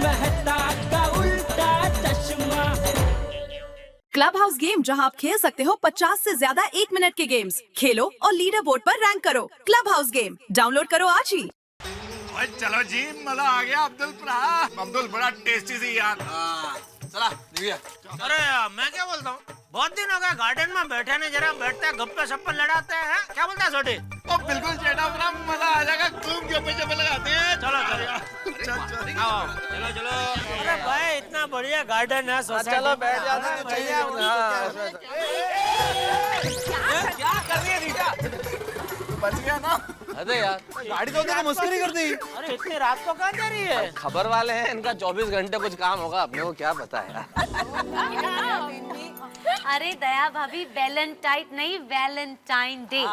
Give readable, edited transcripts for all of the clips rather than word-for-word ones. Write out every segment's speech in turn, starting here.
मेहता का उल्टा चश्मा। क्लब हाउस गेम, जहां आप खेल सकते हो 50 से ज्यादा 1 मिनट के गेम्स। खेलो और लीडर बोर्ड पर रैंक करो। क्लब हाउस गेम डाउनलोड करो आज ही। चलो जी, मजा आ गया। अब्दुल बड़ा टेस्टी सी यार। चला दिव्या। अरे मैं क्या बोलता हूँ, बहुत दिन हो गए गार्डन में बैठे नहीं, जरा बैठते हैं गप्पे सप्पे लड़ाते हैं। क्या बोलता है छोटी? ओ बिल्कुल चेटा अपना मजा आ जाएगा। खूब गप्पे शप्पे लगाते हैं। चलो चलो आओ, चलो चलो। अरे भाई इतना बढ़िया गार्डन है सोसाइटी। चलो बैठ जाते हैं। क्या कर रही है रीटा? बच गया ना। अरे यार गाड़ी तो देखो मस्करी कर दी। अरे इतनी रात को कहाँ जा रही है? खबर वाले हैं, इनका 24 घंटे कुछ काम होगा, अपने को क्या पता है। अरे दया भाभी, वैलेंटाइन नहीं वैलेंटाइन डे।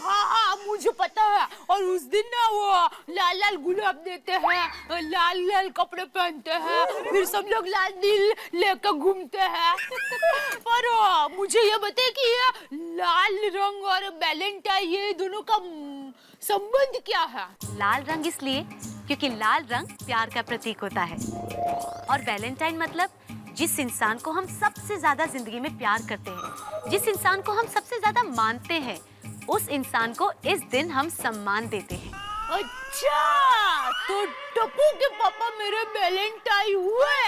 हाँ मुझे पता है। और उस दिन ना वो लाल लाल गुलाब देते हैं, लाल लाल कपड़े पहनते हैं, फिर सब लोग लाल दिल लेकर घूमते हैं। पर मुझे ये बताइए कि ये लाल रंग और वैलेंटाइन ये दोनों का संबंध क्या है? लाल रंग इसलिए क्योंकि लाल रंग प्यार का प्रतीक होता है, और वैलेंटाइन मतलब जिस इंसान को हम सबसे ज्यादा जिंदगी में प्यार करते हैं, जिस इंसान को हम सबसे ज्यादा मानते हैं, उस इंसान को इस दिन हम सम्मान देते हैं। अच्छा, तो टप्पू के पापा मेरे वैलेंटाइन हुए।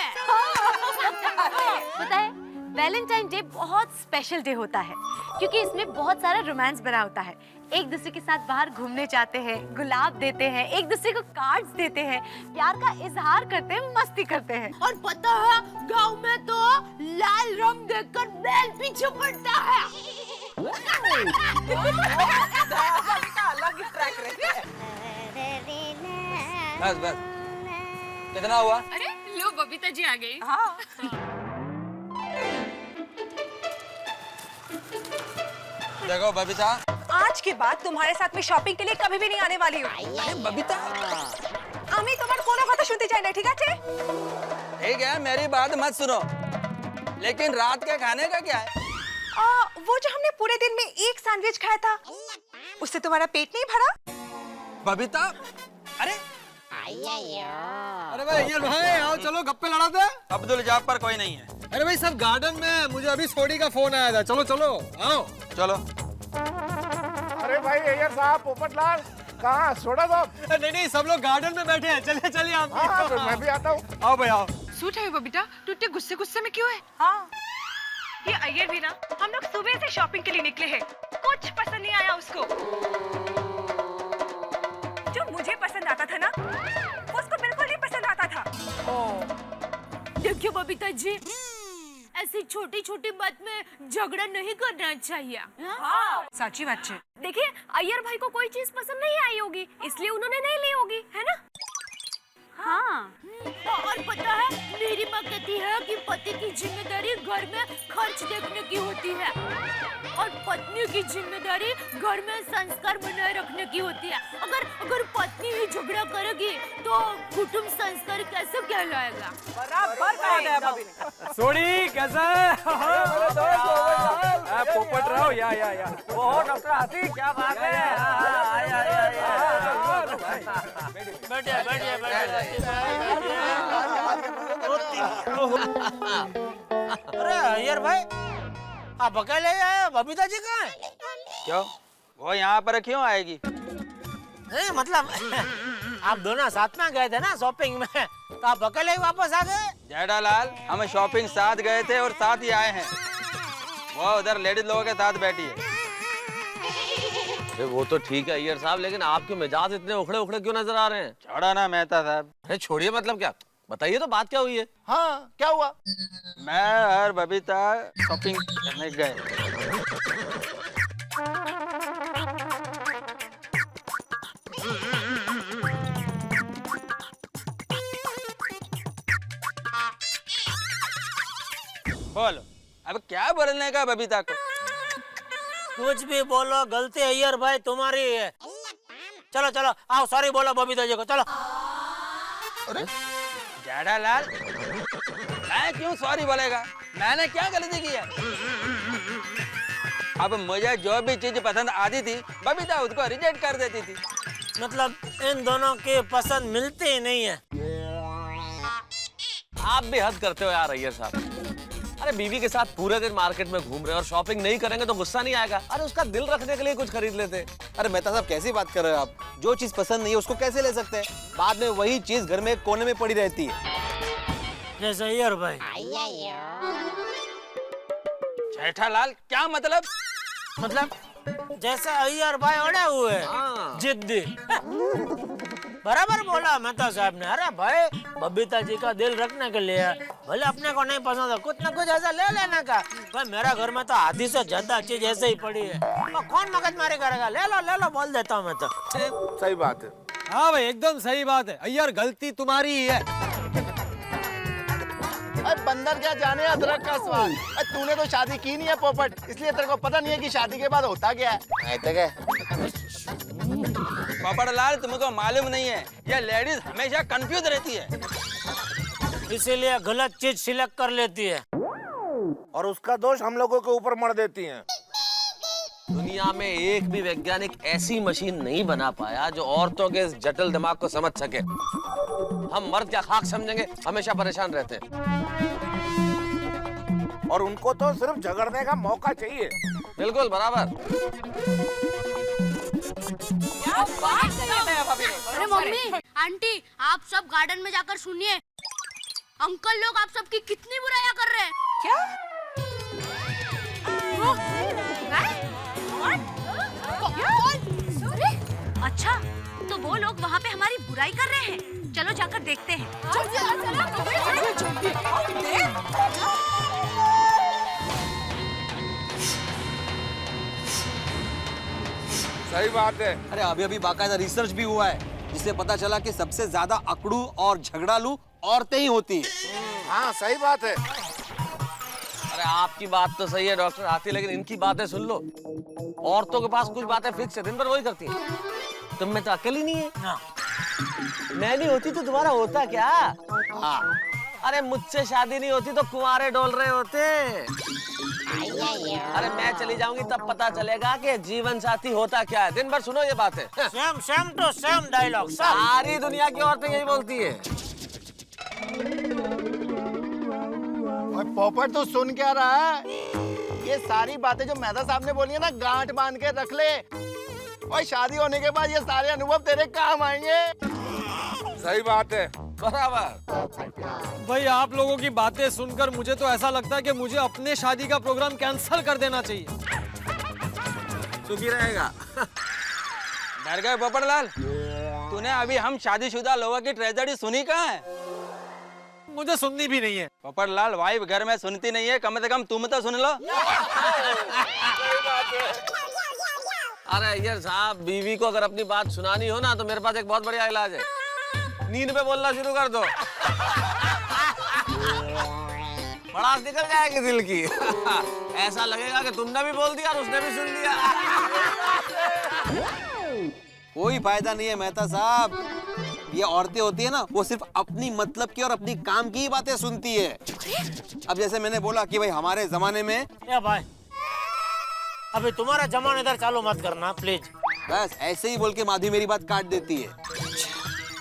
पता है, वैलेंटाइन डे बहुत स्पेशल डे होता है क्योंकि इसमें बहुत सारा रोमांस भरा होता है। एक दूसरे के साथ बाहर घूमने जाते हैं, गुलाब देते हैं, एक दूसरे को कार्ड्स देते हैं, प्यार का इजहार करते हैं, मस्ती करते हैं। और पता है, गांव में तो लाल रंग देखकर बैल पीछे पड़ता है। बस बस, कितना हुआ? अरे लो बबीता जी आ गई। हाँ। देखो बबीता, आज के बाद तुम्हारे साथ में शॉपिंग के लिए कभी भी नहीं आने वाली हूँ। अरे बबीता, আমি তোমার কোনো কথা শুনতে চাই না, ঠিক আছে? ठीक है, मेरी बात मत सुनो, लेकिन रात के खाने का क्या है? वो जो हमने पूरे दिन में एक सैंडविच खाया था, उससे तुम्हारा पेट नहीं भरा? बबीता, अरे अरे भाई ये भाई आओ चलो गप्पे लड़ाते हैं। अब्दुल जाफर कोई नहीं है। अरे भाई सब गार्डन में, मुझे अभी सोडी का फोन आया था। चलो चलो आओ। चलो। अरे भाई अय्यर साहब, पोपटलाल कहाँ? सोडा साहब? नहीं, सब लोग गार्डन में बैठे हैं। चलिए आप। हाँ तो मैं भी आता हूँ। आओ भाई आओ। सूट है बबीता, तू इतने गुस्से गुस्से में क्यों है? हाँ। ये अय्यर भी ना, हम लोग सुबह से शॉपिंग के लिए निकले हैं, कुछ पसंद नहीं आया उसको। जो मुझे पसंद आता था ना, वो उसको बिल्कुल नहीं पसंद आता था। देखिए बबीता जी, ऐसी छोटी छोटी बात में झगड़ा नहीं करना चाहिए। हाँ, सच्ची बात है। देखिए, अय्यर भाई को कोई चीज पसंद नहीं आई होगी, इसलिए उन्होंने नहीं ली होगी, है ना? हाँ, और पता है, मेरी माँ कहती है कि पति की जिम्मेदारी घर में खर्च देखने की होती है, और पत्नी की जिम्मेदारी घर में संस्कार बनाए रखने की होती है। अगर पत्नी ही झगड़ा करेगी तो कुटुंब संस्कार कैसे कहलाएगा? बराबर कहा गया भाभी ने। सोडी कैसा है? पोपट रहो या ओह डॉक्टर हाथी, क्या बात है? बैठिए बैठिए बैठिए। अरे अय्यर भाई, आप अकेले आए, बबीता जी कहाँ है? क्यों? वो यहाँ पर क्यों आएगी? नहीं मतलब आप दोनों साथ में गए थे ना शॉपिंग में, तो आप अकेले ही वापस आ गए? जेठालाल, हम शॉपिंग साथ गए थे और साथ ही आए हैं। वो उधर लेडीज लोगों के साथ बैठी है। अरे वो तो ठीक है अय्यर साहब, लेकिन आपके मिजाज इतने उखड़े उखड़े क्यों नजर आ रहे हैं? छोड़ो ना मेहता साहब। अरे छोड़िए, मतलब क्या? बताइए तो बात क्या हुई है? हाँ क्या हुआ? मैं और बबीता शॉपिंग करने गए। बोलो, अब क्या बोलने का बबीता को? कुछ भी बोलो, गलती अय्यर भाई तुम्हारी है। चलो चलो आओ, सॉरी बोलो बबीता जी को, चलो। अरे जेठालाल, मैं क्यों सॉरी बोलेगा? मैंने क्या गलती की है? अब मुझे जो भी चीज पसंद आती थी, बबीता उसको रिजेक्ट कर देती थी। मतलब इन दोनों की पसंद मिलती ही नहीं है। आप भी हद करते हो यार अय्यर साहब। अरे बीवी के साथ पूरे दिन मार्केट में घूम रहे और शॉपिंग नहीं करेंगे तो गुस्सा नहीं आएगा? अरे उसका दिल रखने के लिए कुछ खरीद लेते। अरे मेहता साहब कैसी बात कर रहे हो आप? जो चीज पसंद नहीं है उसको कैसे ले सकते हैं? बाद में वही चीज घर में एक कोने में पड़ी रहती है। जैसे अय्यर भाई। जेठालाल क्या मतलब? मतलब जैसे अय्यर भाई अड़े हुए जिद्दी। बराबर बोला मेहता साहब ने। अरे भाई बबीता जी का दिल रखने के लिए भले अपने को नहीं पसंद है कुछ ना कुछ ऐसा ले लेने का। भाई मेरा घर में तो आधी से ज्यादा चीज ऐसे ही पड़ी है, तो कौन मगजमारी करेगा? ले लो बोल देता हूँ मैं तो। सही बात है। हाँ भाई एकदम सही बात है। अय्यर गलती तुम्हारी ही है। अरे बंदर क्या जाने अदरक का स्वाद। अरे तूने तो शादी की नहीं है पोपट, इसलिए तेरे को पता नहीं है कि शादी के बाद होता क्या है। पोपटलाल तुमको मालूम नहीं है, ये लेडीज हमेशा कंफ्यूज रहती है, इसीलिए गलत चीज सिलेक्ट कर लेती है और उसका दोष हम लोगों के ऊपर मर देती हैं। दुनिया में एक भी वैज्ञानिक ऐसी मशीन नहीं बना पाया जो औरतों के इस जटिल दिमाग को समझ सके। हम मर्द क्या खाक समझेंगे, हमेशा परेशान रहते हैं। और उनको तो सिर्फ झगड़ने का मौका चाहिए। बिल्कुल बराबर। अरे मम्मी आंटी आप सब गार्डन में जाकर सुनिए, अंकल लोग आप सबकी कितनी बुराइयां कर रहे हैं। क्या? अच्छा तो वो लोग वहाँ पे हमारी बुराई कर रहे हैं। चलो जाकर देखते हैं। सही बात है। अरे अभी बाकायदा रिसर्च भी हुआ है जिससे पता चला कि सबसे ज्यादा अकड़ू और झगड़ालू औरतें ही होती हैं। हाँ सही बात है। अरे आपकी बात तो सही है डॉक्टर आती, लेकिन इनकी बातें सुन लो। औरतों के पास कुछ बातें फिक्स है, दिन भर वही करती हैं। तुम में तो अकल ही नहीं है। मैं नहीं होती तो तुम्हारा होता क्या? हाँ। अरे मुझसे शादी नहीं होती तो कुंवारे डोल रहे होते। अरे मैं चली जाऊंगी तब पता चलेगा कि जीवन साथी होता क्या है। दिन भर सुनो ये बातें। Same to same dialogue. सारी दुनिया की औरतें यही बोलती है। और पोपट तो सुन क्या रहा है? ये सारी बातें जो मेहता साहब ने बोली है ना, गांठ बांध के रख ले। और शादी होने के बाद ये सारे अनुभव तेरे काम आएंगे। सही बात है। बराबर। भाई आप लोगों की बातें सुनकर मुझे तो ऐसा लगता है कि मुझे अपने शादी का प्रोग्राम कैंसिल कर देना चाहिए। सुखी रहेगा। डर गए पोपटलाल? तूने अभी हम शादीशुदा लोगों की ट्रेजेडी सुनी कहाँ है? मुझे सुननी भी नहीं है। पोपटलाल वाइफ घर में सुनती नहीं है, कम से कम तुम तो सुन लो। अरे अय्यर साहब बीवी को अगर अपनी बात सुनानी हो ना तो मेरे पास एक बहुत बढ़िया इलाज है। नींद में बोलना शुरू कर दो। भड़ास निकल जाएगी दिल की। ऐसा लगेगा कि तुमने भी बोल दिया और उसने भी सुन लिया। कोई फायदा नहीं है मेहता साहब। ये औरतें होती है ना, वो सिर्फ अपनी मतलब की और अपनी काम की ही बातें सुनती है। अब जैसे मैंने बोला कि भाई हमारे जमाने में। ए भाई अभी तुम्हारा जमाना इधर चालू मत करना प्लीज। बस ऐसे ही बोल के माधवी मेरी बात काट देती है।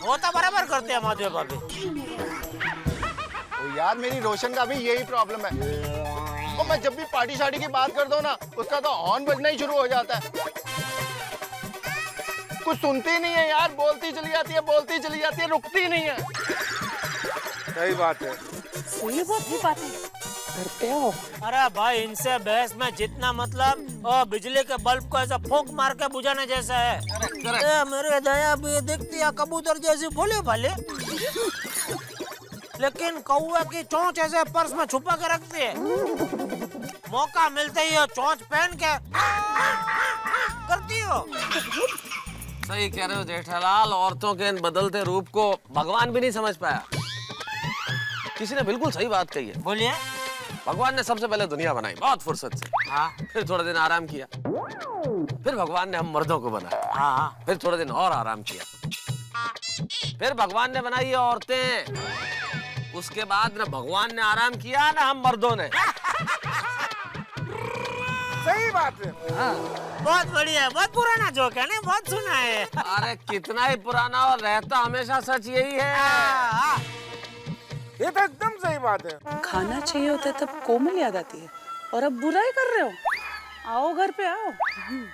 वो तो बराबर करते हैं माधवी भाभी। तो यार मेरी रोशन का भी यही प्रॉब्लम है। तो मैं जब भी पार्टी शार्टी की बात करता हूँ ना, उसका तो हॉर्न बजना ही शुरू हो जाता है। कुछ सुनती नहीं है यार, बोलती चली जाती है, रुकती नहीं है। सही बात है। अरे भाई इनसे बहस में जितना मतलब और बिजली के बल्ब को ऐसा फूंक मार के बुझाने जैसा है। मेरे दया भी दिखती है कबूतर जैसी भोले भाले, लेकिन कौवा की चोंच ऐसे पर्स में छुपा के रखती है। मौका मिलते ही चोंच पहन के करती हो। सही कह रहे हो जेठालाल, औरतों के इन बदलते रूप को भगवान भी नहीं समझ पाया। किसी ने बिल्कुल सही बात कही है। बोलिए। भगवान ने सबसे पहले दुनिया बनाई बहुत फुर्सत से। हाँ। फिर थोड़ा दिन आराम किया, फिर भगवान ने हम मर्दों को बनाया। हाँ। फिर थोड़ा दिन और आराम किया, फिर भगवान ने बनाई औरतें। उसके बाद न भगवान ने आराम किया न हम मर्दों ने। सही बात है। बहुत बढ़िया, बहुत पुराना जोक है ना, बहुत सुना है। अरे कितना ही पुराना और रहता हमेशा सच यही है। ये तो एकदम सही बात है। खाना चाहिए होता है तब कोमल याद आती है, और अब बुराई कर रहे हो। आओ घर पे आओ।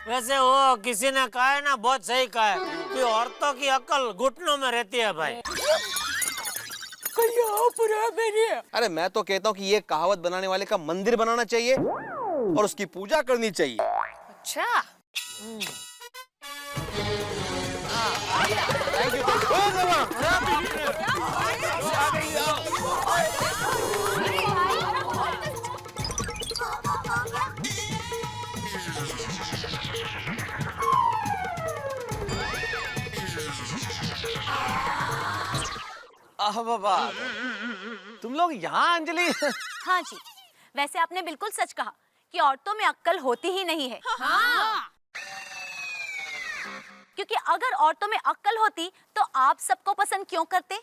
वैसे वो किसी ने कहा है ना, बहुत सही कहा है कि औरतों की अक्ल घुटनों में रहती है भाई। अरे मैं तो कहता हूँ कि ये कहावत बनाने वाले का मंदिर बनाना चाहिए और उसकी पूजा करनी चाहिए। अच्छा। बाबा, तुम लोग यहाँ अंजलि? हाँ जी, वैसे आपने बिल्कुल सच कहा कि औरतों में अक्ल होती ही नहीं है। हाँ। क्योंकि अगर औरतों में अक्ल होती तो आप सबको पसंद क्यों करते?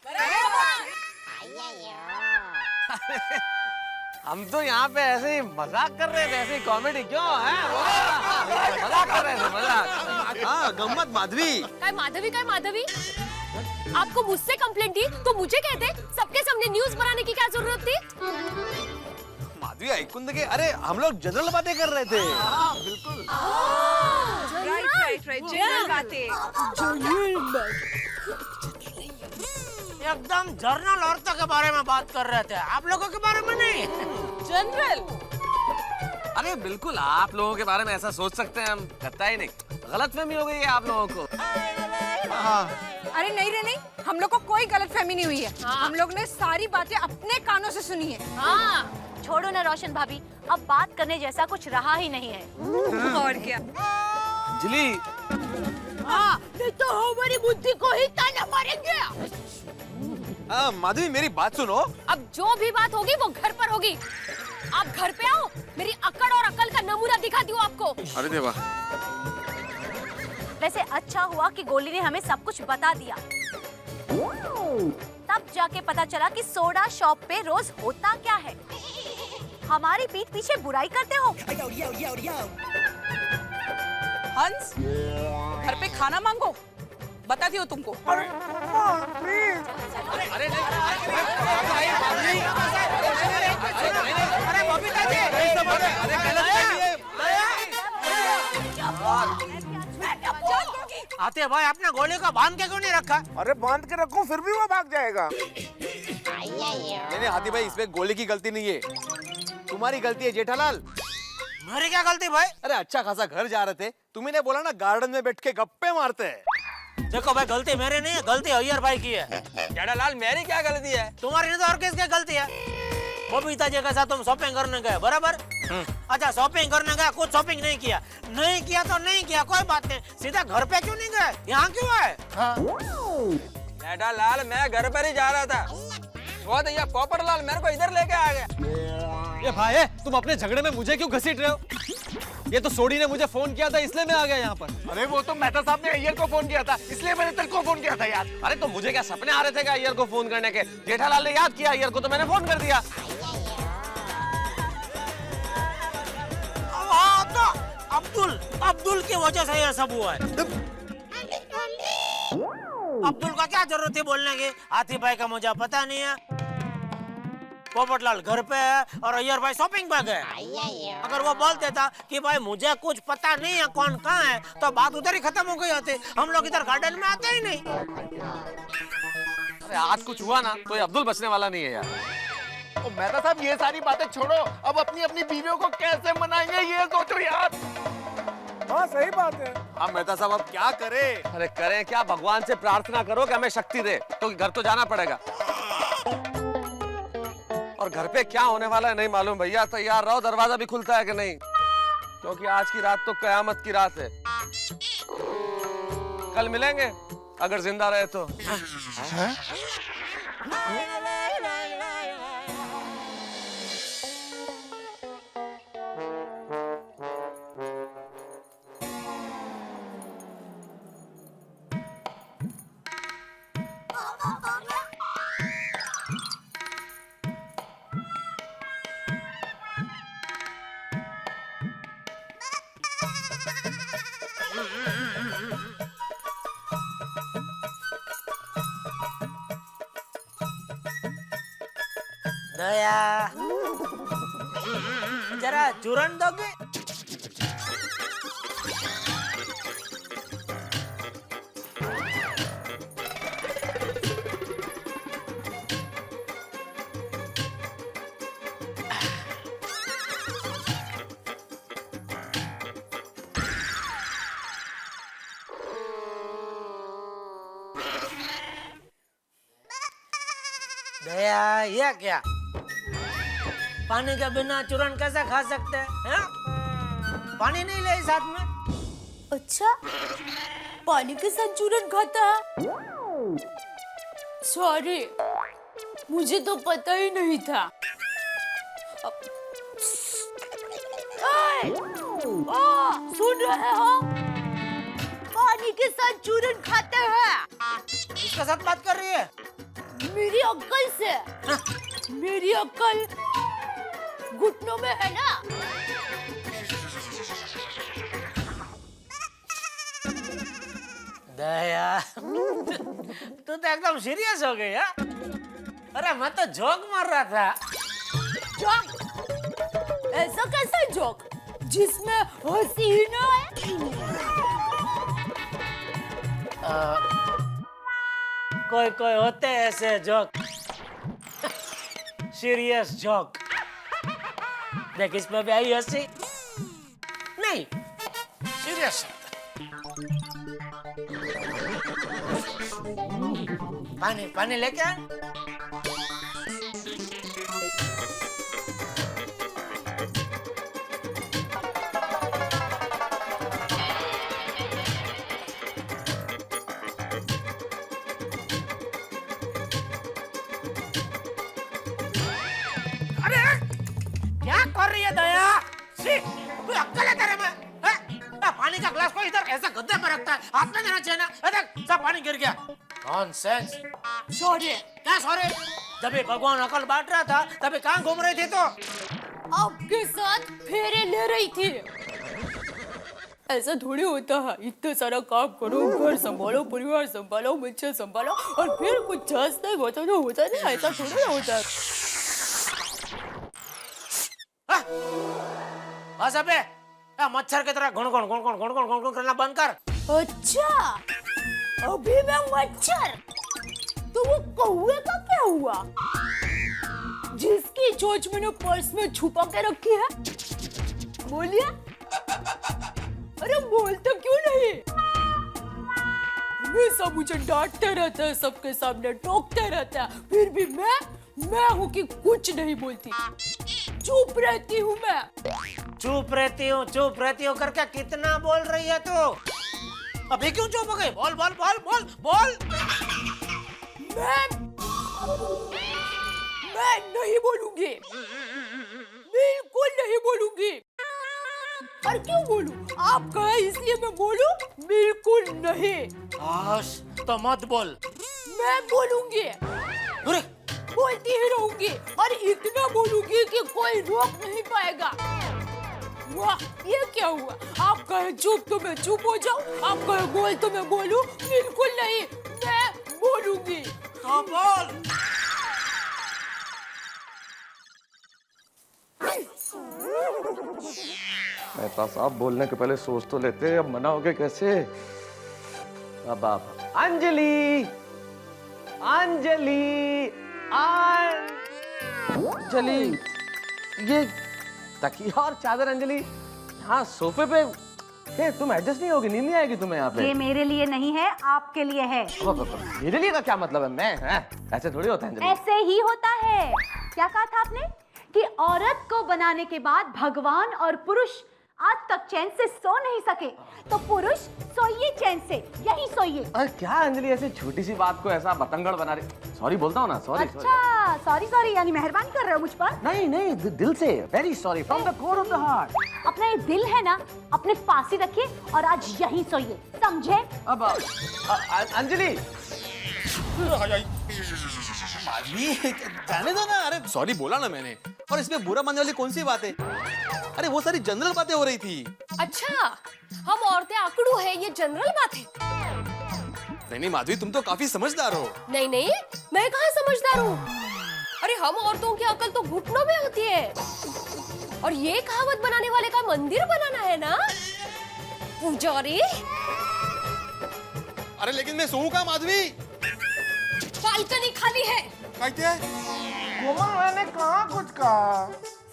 हम तो यहाँ पे ऐसे ही मजाक कर रहे थे, ऐसे ही कॉमेडी क्यों है? मजाक कर रहे थे, मजाक। हाँ, गम्मत माधवी। काय माधवी? आपको मुझसे कंप्लेंट थी तो मुझे कहते, सबके सामने न्यूज़ बनाने की क्या जरूरत थी? माधवी ऐकून के, अरे हम लोग जनरल बातें कर रहे थे। बिल्कुल। राइट जनरल बातें। एकदम जर्नल औरतों के बारे में बात कर रहे थे, आप लोगों के बारे में नहीं। जनरल। अरे बिल्कुल, आप लोगों के बारे में ऐसा सोच सकते हैं हम, करता ही नहीं। गलतफहमी हो गई है आप लोगों को। अरे नहीं रे नहीं, हम लोग को कोई गलतफहमी नहीं हुई है। हम लोग ने सारी बातें अपने कानों से सुनी है। हाँ। छोड़ो ना रोशन भाभी, अब बात करने जैसा कुछ रहा ही नहीं है। और क्या? अंजलि, हाँ, नहीं तो हमारी बुद्धि को ही ताना मारेंगे। माधवी मेरी बात सुनो। अब जो भी बात होगी वो घर पर होगी। आप घर पे आओ, मेरी अकड़ और अकल का नमूना दिखा दूं आपको। अरे देवा। वैसे अच्छा हुआ कि गोली ने हमें सब कुछ बता दिया। तब जाके पता चला कि सोडा शॉप पे रोज होता क्या है। हमारी पीठ पीछे बुराई करते हो। हंस, घर पे खाना मांगो, बताती हो तुमको। अरे आते भाई, आपने गोली को बांध के क्यों नहीं रखा? अरे बांध के रखो, फिर भी वो भाग जाएगा। नहीं हाथी भाई, इसमें गोली की गलती नहीं है, तुम्हारी गलती है जेठालाल। मेरी क्या गलती भाई? अरे अच्छा खासा घर जा रहे थे, तुम्ही ने बोला ना गार्डन में बैठ के गप्पे मारते हैं। देखो भाई, गलती मेरी नहीं है, गलती अय्यर भाई की है। जेठालाल मेरी क्या गलती है? तुम्हारी नहीं तो और किसकी गलती है? बबीता जी के साथ तुम शॉपिंग करने गए, बराबर? अच्छा, शॉपिंग करने गए, कुछ शॉपिंग नहीं किया तो नहीं किया, कोई बात नहीं। सीधा घर पे क्यों नहीं गए? यहाँ क्यों आए? जेठालाल मैं घर पर ही जा रहा था, वो भैया पोपटलाल मेरे को इधर लेके आ गया। ये भाई, तुम अपने झगड़े में मुझे क्यों घसीट रहे हो? ये तो सोडी ने मुझे फोन किया था, इसलिए मैं आ गया यहाँ पर। अरे वो तो मेहता साहब ने अय्यर को फोन किया था, इसलिए मैंने तेरे को फोन किया था यार। अरे तो मुझे क्या सपने आ रहे थे क्या अय्यर को फोन करने के? जेठालाल ने याद किया अय्यर को, तो मैंने फोन कर दिया। तो अब्दुल की वजह से ये सब हुआ है। अब्दुल का क्या जरूरत है बोलने की? हाथी भाई का मुझे पता नहीं है, पोपटलाल घर पे है और अय्यर भाई शॉपिंग पे गए। अगर वो बोल देता कि भाई मुझे कुछ पता नहीं है कौन कहाँ है, तो बात उधर ही खत्म हो गई होती। हम लोग इधर गार्डन में आते ही नहीं। अरे आज कुछ हुआ ना तो ये अब्दुल बचने वाला नहीं है यार। मेहता साहब ये सारी बातें छोड़ो, अब अपनी अपनी बीवियों को कैसे मनाएंगे ये सोचो यार। हाँ सही बात है। अब मेहता साहब अब क्या करें? अरे करें क्या, भगवान से प्रार्थना करो कि हमें शक्ति दे, तो घर तो जाना पड़ेगा। और घर पे क्या होने वाला है नहीं मालूम भैया, तैयार रहो, दरवाजा भी खुलता है कि नहीं, क्योंकि आज की रात तो कयामत की रात है। कल मिलेंगे अगर जिंदा रहे तो। दया जरा चूरन दोगे? दया ये क्या? पानी के बिना चूरन कैसे खा सकते हैं? पानी नहीं ले साथ में? अच्छा, पानी के साथ चूरन खाता है? सॉरी, मुझे तो पता ही नहीं था। सुन रहे हो? पानी के साथ चूरन खाते हैं। इसके साथ बात कर रही है? मेरी अक्ल से। मेरी अक्ल घुटनों में है ना। दया तू तो एकदम सीरियस हो गई है? अरे मैं तो जोक मार रहा था। जोक? ऐसा कैसा जोक जिसमें हंसी ही ना है? कोई कोई होते हैं ऐसे जोक, सीरियस जोक। देख इसमें भी आई हंसी नहीं, सीरियस। पानी पानी लेके आ। क्या कर रही है दया? कोई अक्ल है तेरे में? पानी का ग्लास को इधर ऐसा गद्दे पर रखता है, हाथ में देना चाहिए ना। देख सब पानी गिर गया। नॉनसेंस। सॉरी। क्या सॉरी? जब भगवान अकल बांट रहा था तभी कहाँ घूम रही थी तो? आपके साथ फेरे ले रही थी। ऐसा थोड़ी होता है, इतना सारा काम करो, घर संभालो, परिवार संभालो, बच्चे संभालो और फिर कुछ चांस नहीं होता तो होता नहीं, ऐसा थोड़ी होता है। बस अबे मच्छर की तरह गुण गुण गुण गुण गुण गुण गुण गुण करना बंद कर। अच्छा, अभी मैं मच्छर, तो वो कौवे का क्या हुआ जिसकी चोंच मैंने पर्स में छुपा के रखी है? बोलिए। अरे बोलते क्यों नहीं? हमेशा मुझे डांटते रहते हैं, सबके सामने टोकते रहते हैं, फिर भी मैं हूँ कि कुछ नहीं बोलती, चुप रहती हूँ मैं। चुप रहती हूँ करके कितना बोल रही है तू? अभी क्यों चुप हो गई? बोल बोल बोल बोल बोल। मैं नहीं बोलूंगी, बिल्कुल नहीं बोलूंगी। और क्यों बोलूं? आप कहे इसलिए मैं बोलूं? बिल्कुल नहीं। तो मत बोल। मैं बोलूंगी, अरे बोलती ही रहूंगी और इतना बोलूंगी कि कोई रोक नहीं पाएगा। वाह, ये क्या हुआ? आप कहे चुप तो मैं चुप हो जाऊं, आप कहे बोल तो मैं बोलूं? बिल्कुल नहीं, मैं बोलूंगी। तो बोल। मेहता साहब बोलने के पहले सोच तो लेते, अब मनाओगे कैसे? अब आप अंजलि अंजलि अंजलि, ये तकिया और चादर अंजलि हाँ सोफे पे। तुम एडजस्ट नहीं होगी, नींद नहीं आएगी तुम्हें यहाँ पे? ये मेरे लिए नहीं है, आपके लिए है। मेरे लिए का क्या मतलब है? मैं ऐसे थोड़ी होता है अंजलि। ऐसे ही होता है। क्या कहा था आपने कि औरत को बनाने के बाद भगवान और पुरुष आज तक चैन से सो नहीं सके, तो पुरुष सोइए चैन से, यही सोइए। अरे क्या अंजलि ऐसे छोटी सी बात को ऐसा बतंगड़ बना रही? सॉरी बोलता हूँ ना, सॉरी। अच्छा सॉरी सॉरी यानी मेहरबानी कर रहे हो मुझ पर? नहीं नहीं, दिल से very sorry, from the core of the heart. अपना ये दिल है ना, अपने पास ही रखिए और आज यहीं सोइए, समझे? अब अंजलि जाने दो ना। अरे सॉरी बोला ना मैंने, और इसमें बुरा मानने वाली कौन सी बात है? अरे वो सारी जनरल बातें हो रही थी। अच्छा, हम औरतें आकड़ू है, ये जनरल बात है? नहीं माधवी, तुम तो काफी समझदार हो। नहीं नहीं, मैं कहाँ समझदार हूँ? अरे हम औरतों की अकल तो घुटनों में होती है। और ये कहावत बनाने वाले का मंदिर बनाना है ना पुजारी। अरे लेकिन मैं सोऊं कहाँ माधवी? बालकनी खाली है। कहते हैं मैंने कहा कुछ कहा?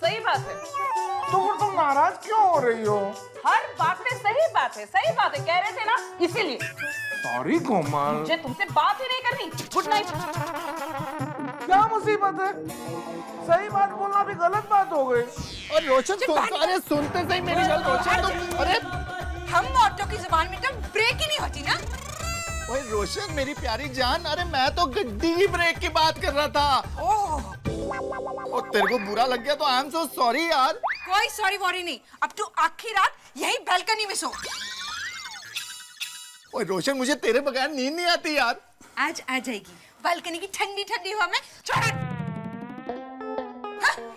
सही बात है। तो फिर तुम नाराज क्यों हो रही हो? हर बात में सही बात है, सही बात है, कह रहे थे ना, इसीलिए। सॉरी कोमल। मुझे तुमसे बात ही नहीं करनी। Good night. क्या मुसीबत है? सही बात बोलना भी गलत बात हो गई। और रोशन अरे सुनते सही मेरी बात रोशन तो अरे हम औरतों की जुबान में तो ब्रेक ही नहीं होती ना। ओए रोशन मेरी प्यारी जान, अरे मैं तो गड्डी की ब्रेक की बात कर रहा था। ओह और तेरे को बुरा लग गया तो आई एम सो सॉरी यार। कोई सॉरी वॉरी नहीं, अब तू आखिरी रात यही बालकनी में सो। ओए रोशन मुझे तेरे बगैर नींद नहीं आती यार। आज आ जाएगी बालकनी की ठंडी ठंडी हवा में।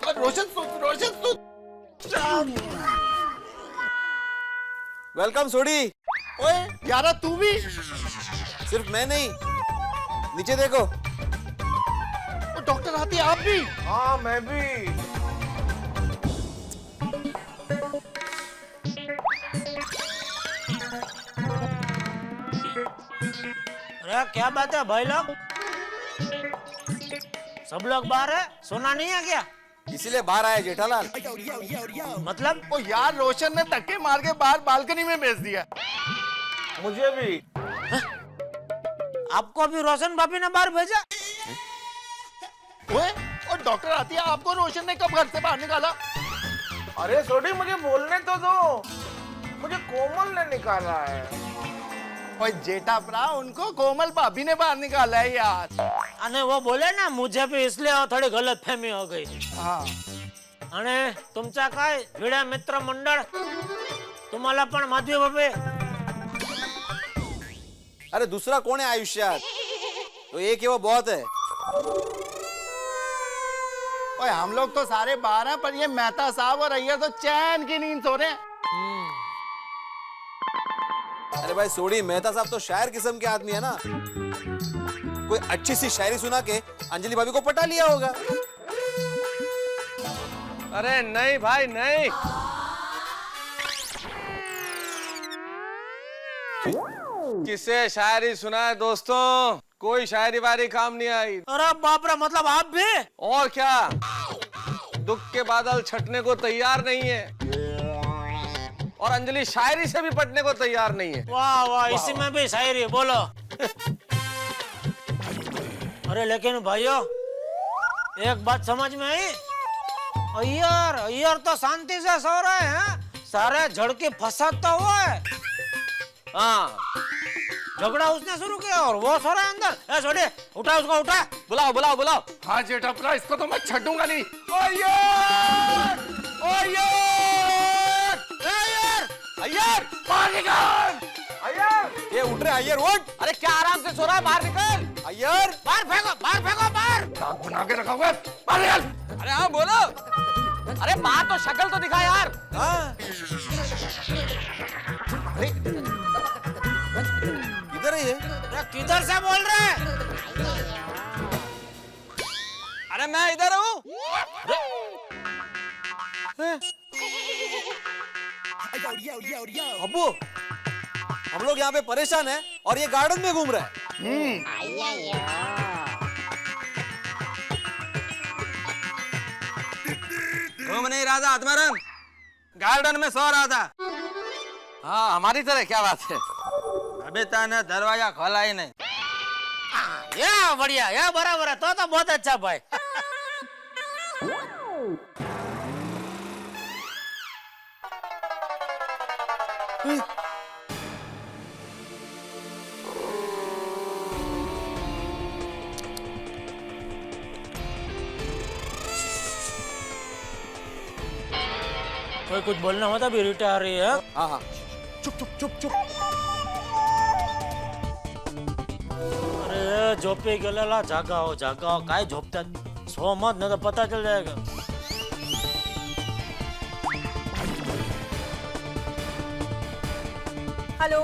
और रोशन सुन। वेलकम सोडी। ओए यारा तू भी? सिर्फ मैं नहीं, नीचे देखो। डॉक्टर आती आप भी? हाँ मैं भी। अरे क्या बात है भाई लोग, सब लोग बाहर है, सोना नहीं है क्या? इसीलिए बाहर आया जेठालाल। मतलब? ओ यार रोशन ने धक्के मार के बाहर बालकनी में भेज दिया। मुझे भी। आपको भी रोशन भाभी ने बाहर भेजा? ओए और डॉक्टर आती है, आपको रोशन ने कब घर से बाहर निकाला? अरे सोडी मुझे बोलने तो दो, मुझे कोमल ने निकाला है। ओए जेठा भरा, उनको कोमल भाभी ने बाहर निकाला है यार। अने वो बोले ना मुझे भी, इसलिए थोड़ी गलत फहमी हो गई। हाँ आणि तुमचा काय भिड्या मित्र मंडळ, तुम्हाला पण माधवी भाभी? अरे दूसरा कौन है आयुष्यात? तो एक ही वो बहुत है। ओए हम लोग तो सारे बाहर हैं, पर ये मेहता साहब और अय्यर तो चैन की नींद सो रहे हैं। अरे भाई सोडी, मेहता साहब तो शायर किस्म के आदमी है ना, कोई अच्छी सी शायरी सुना के अंजलि भाभी को पटा लिया होगा। अरे नहीं भाई नहीं, किसे शायरी सुनाए दोस्तों, कोई शायरी वारी काम नहीं आई। अरे बाप रे, मतलब आप भी? और क्या, दुख के बादल छटने को तैयार नहीं है, और अंजलि शायरी से भी पटने को तैयार नहीं है। वाह वाह, इसी में भी शायरी बोलो। अरे लेकिन भाइयों एक बात समझ में आई, अय्यर तो शांति से सो रहे हैं, सारे झड़के फसाता हुआ है। हाँ, झगड़ा उसने शुरू किया और वो सो रहा है अंदर। ए छोटे, उठा उसको, उठा, बुलाओ बुलाओ बुलाओ। हाँ जेठा भरा, इसको तो मैं छूंगा नहीं। अय्यर बाहर निकल। अय्यर, ये उठ रहे अय्यर, उठ। अरे क्या आराम से सो रहा है, बाहर निकल। अय्यर बाहर फेंको, बाहर फेंको, बाहर। नाक बना के रखा हुआ है, बाहर निकल। अरे हाँ बोलो, अरे बाहर तो शक्ल तो दिखा यार। हाँ, इधर ही है। अरे किधर से बोल रहे हैं? अरे मैं इधर हूँ। अब्बू, हम लोग यहाँ पे परेशान हैं और ये गार्डन में घूम रहा है। घूम नहीं रहा था आत्माराम, गार्डन में सो रहा था। हाँ हमारी तरह, क्या बात है। अभी तने दरवाजा खोला ही नहीं। या बढ़िया, या बराबर है, तो बहुत अच्छा भाई। कोई कुछ बोलना होता भी रिटा आ रही है। हाँ हाँ, चुप चुप चुप चुप। अरे झोपे गेलेला, जागाओ जागाओ, काय झोपतात, सो मत, नहीं तो पता चल जाएगा। हेलो,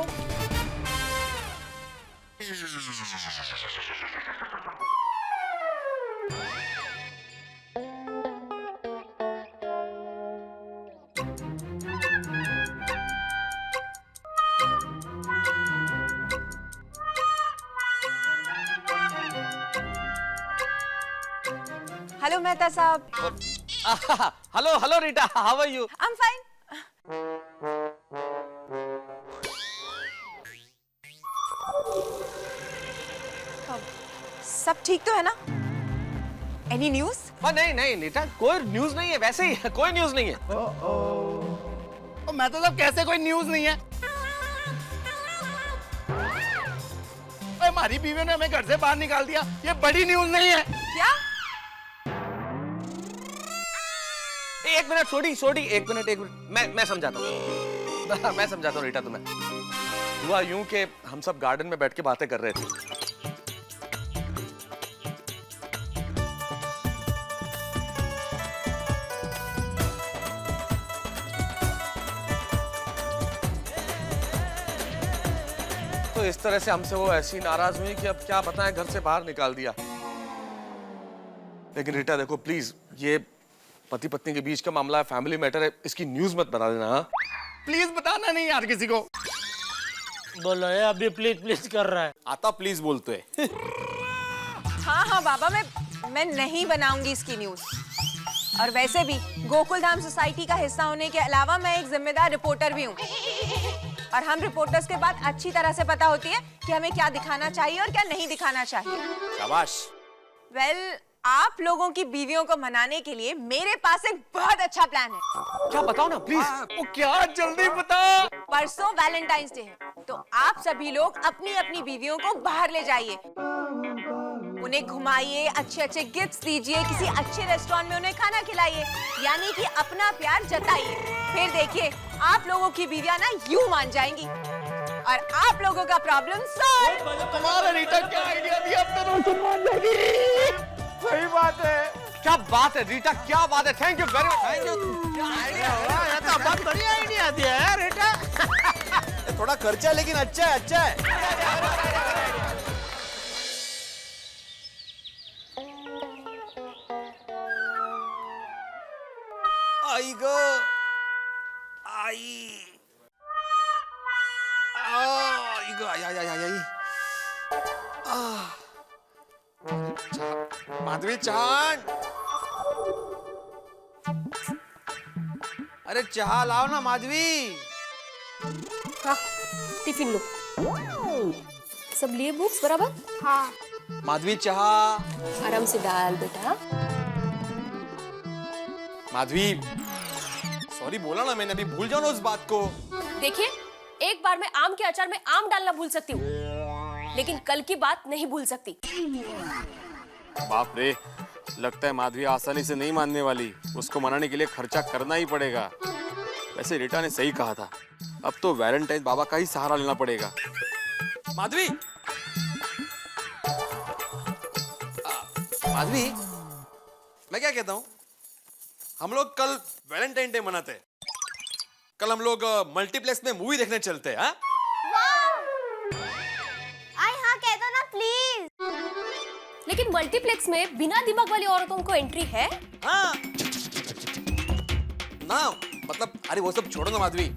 हेलो मेहता साहब। Hello hello Rita, how are you? I am fine. सब ठीक तो है ना? Any news? नहीं नहीं रीटा, कोई न्यूज नहीं है, वैसे ही कोई न्यूज नहीं है। मैं तो सब कैसे कोई न्यूज नहीं है? हमारी बीवी ने हमें घर से बाहर निकाल दिया, ये बड़ी न्यूज नहीं है क्या? एक मिनट छोटी, एक मिनट, मैं समझाता हूँ मैं समझाता हूँ रीटा तुम्हें। हुआ यूं कि हम सब गार्डन में बैठ के बातें कर रहे थे। तो इस तरह से हमसे वो ऐसी नाराज हुई कि अब क्या बताएं, घर से बाहर निकाल दिया। लेकिन रीटा देखो प्लीज, ये पति पत्नी के बीच का मामला है, फैमिली मैटर है, इसकी न्यूज मत बता देना। हाँ प्लीज बताना नहीं यार किसी को। बोलो ये अभी प्लीज प्लीज कर रहा है। आता प्लीज बोलते है। हाँ बाबा, मैं नहीं बनाऊंगी इसकी न्यूज। और वैसे भी गोकुल धाम सोसाइटी का हिस्सा होने के अलावा मैं एक जिम्मेदार रिपोर्टर भी हूँ। और हम रिपोर्टर्स के बाद अच्छी तरह से पता होती है कि हमें क्या दिखाना चाहिए और क्या नहीं दिखाना चाहिए। शाबाश। वेल, आप लोगों की बीवियों को मनाने के लिए मेरे पास एक बहुत अच्छा प्लान है। क्या बताओ ना प्लीज। वो क्या, जल्दी बता। परसों वैलेंटाइंस डे है, तो आप सभी लोग अपनी अपनी बीवियों को बाहर ले जाइए, उन्हें घुमाइए, अच्छे अच्छे गिफ्ट्स दीजिए, किसी अच्छे रेस्टोरेंट में उन्हें खाना खिलाइए, यानी कि अपना प्यार जताइए। फिर देखिए आप लोगों की बीवियां ना यूं मान जाएंगी और आप लोगों का प्रॉब्लम सॉल्व। तुम्हारा रीटा क्या आइडिया दिया, अब तो तुम मान जाएगी। सही बात है। क्या बात है रीटा, क्या बात है, thank you very much. Thank you. क्या आइडिया हुआ? ये तो बहुत बढ़िया आइडिया दिया है रीटा। थोड़ा खर्चा लेकिन अच्छा है, अच्छा है। आई गो आई गो आई माधवी चांद, अरे चाह लाओ ना माधवी। हाँ, टिफिन लो। सब लिए बुक्स बराबर? हाँ। माधवी चाह। आराम से डाल बेटा। माधवी, सॉरी बोला ना मैंने, अभी भूल जाओ ना उस बात को। देखिए, एक बार मैं आम के अचार में आम डालना भूल सकती हूँ, लेकिन कल की बात नहीं भूल सकती। बाप रे, लगता है माधवी आसानी से नहीं मानने वाली, उसको मनाने के लिए खर्चा करना ही पड़ेगा। वैसे रीटा ने सही कहा था, अब तो वैलेंटाइन बाबा का ही सहारा लेना पड़ेगा। माधवी, माधवी, मैं क्या कहता हूँ, हम लोग कल वैलेंटाइन डे मनाते हैं। कल हम लोग मल्टीप्लेक्स में मूवी देखने चलते हैं। हाँ कहता ना प्लीज। लेकिन मल्टीप्लेक्स में बिना दिमाग वाली औरतों को एंट्री है? हाँ ना, मतलब अरे वो सब छोड़ो ना माधवी,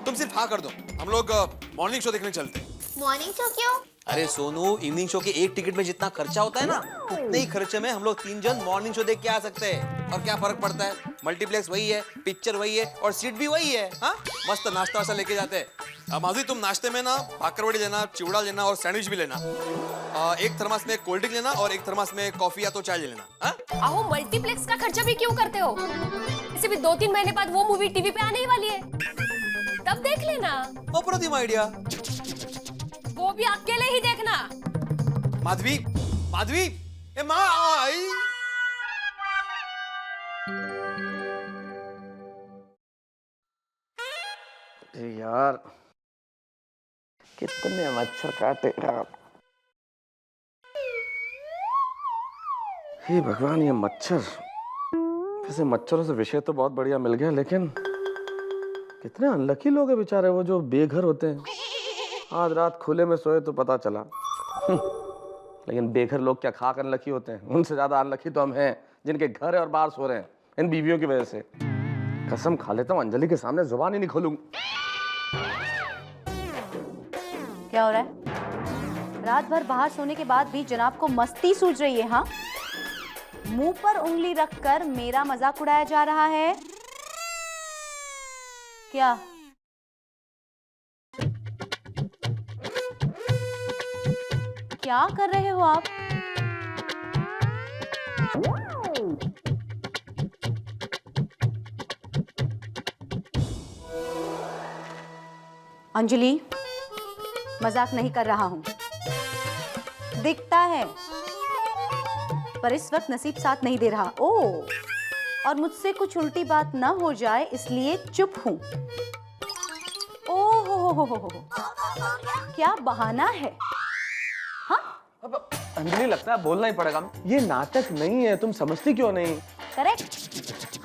तुम सिर्फ हाँ कर दो, हम लोग मॉर्निंग शो देखने चलते हैं। मॉर्निंग शो क्यों? अरे सोनू, इवनिंग शो के एक टिकट में जितना खर्चा होता है ना, उतने ही खर्चे में हम लोग 3 जन मॉर्निंग शो देख के आ सकते हैं। और क्या फर्क पड़ता है, मल्टीप्लेक्स वही है, पिक्चर वही है और सीट भी वही है। हाँ, मस्त नाश्ता वाश्ता लेके जाते हैं। माधवी, तुम नाश्ते में ना भाकरवड़ी लेना, चिवड़ा लेना और सैंडविच भी लेना। एक थर्मास में कोल्ड ड्रिंक लेना और एक थर्मास में कॉफी या तो चाय ले लेना। हाँ? आओ, मल्टीप्लेक्स का खर्चा भी क्यों करते हो? इसे भी 2-3 महीने बाद वो मूवी टीवी पे आने ही वाली है, तब देख लेना। अप्रतिम आइडिया। वो भी अकेले ही देखना। माधवी, माधवी, ए माँ आई। यार कितने मच्छर काटे यार। हे भगवान, ये मच्छर, वैसे मच्छरों से विषय तो बहुत बढ़िया मिल गया, लेकिन कितने अनलकी लोग हैं बेचारे वो जो बेघर होते हैं। आज रात खुले में सोए तो पता चला। लेकिन बेघर लोग क्या खाक अनलकी होते हैं, उनसे ज्यादा अनलकी तो हम हैं जिनके घर है और बाहर सो रहे हैं इन बीवियों की वजह से। कसम खा लेता हूँ अंजलि के सामने जुबान ही नहीं खोलूंगा। क्या हो रहा है? रात भर बाहर सोने के बाद भी जनाब को मस्ती सूझ रही है? हाँ, मुंह पर उंगली रखकर मेरा मजाक उड़ाया जा रहा है क्या? क्या कर रहे हो आप? अंजलि, मजाक नहीं कर रहा हूं। दिखता है, पर इस वक्त नसीब साथ नहीं दे रहा। ओह, और मुझसे कुछ उल्टी बात ना हो जाए इसलिए चुप हूं। ओह हो, क्या बहाना है? अब अंजलि, लगता है बोलना ही पड़ेगा। ये नाटक नहीं है, तुम समझती क्यों नहीं? करेक्ट,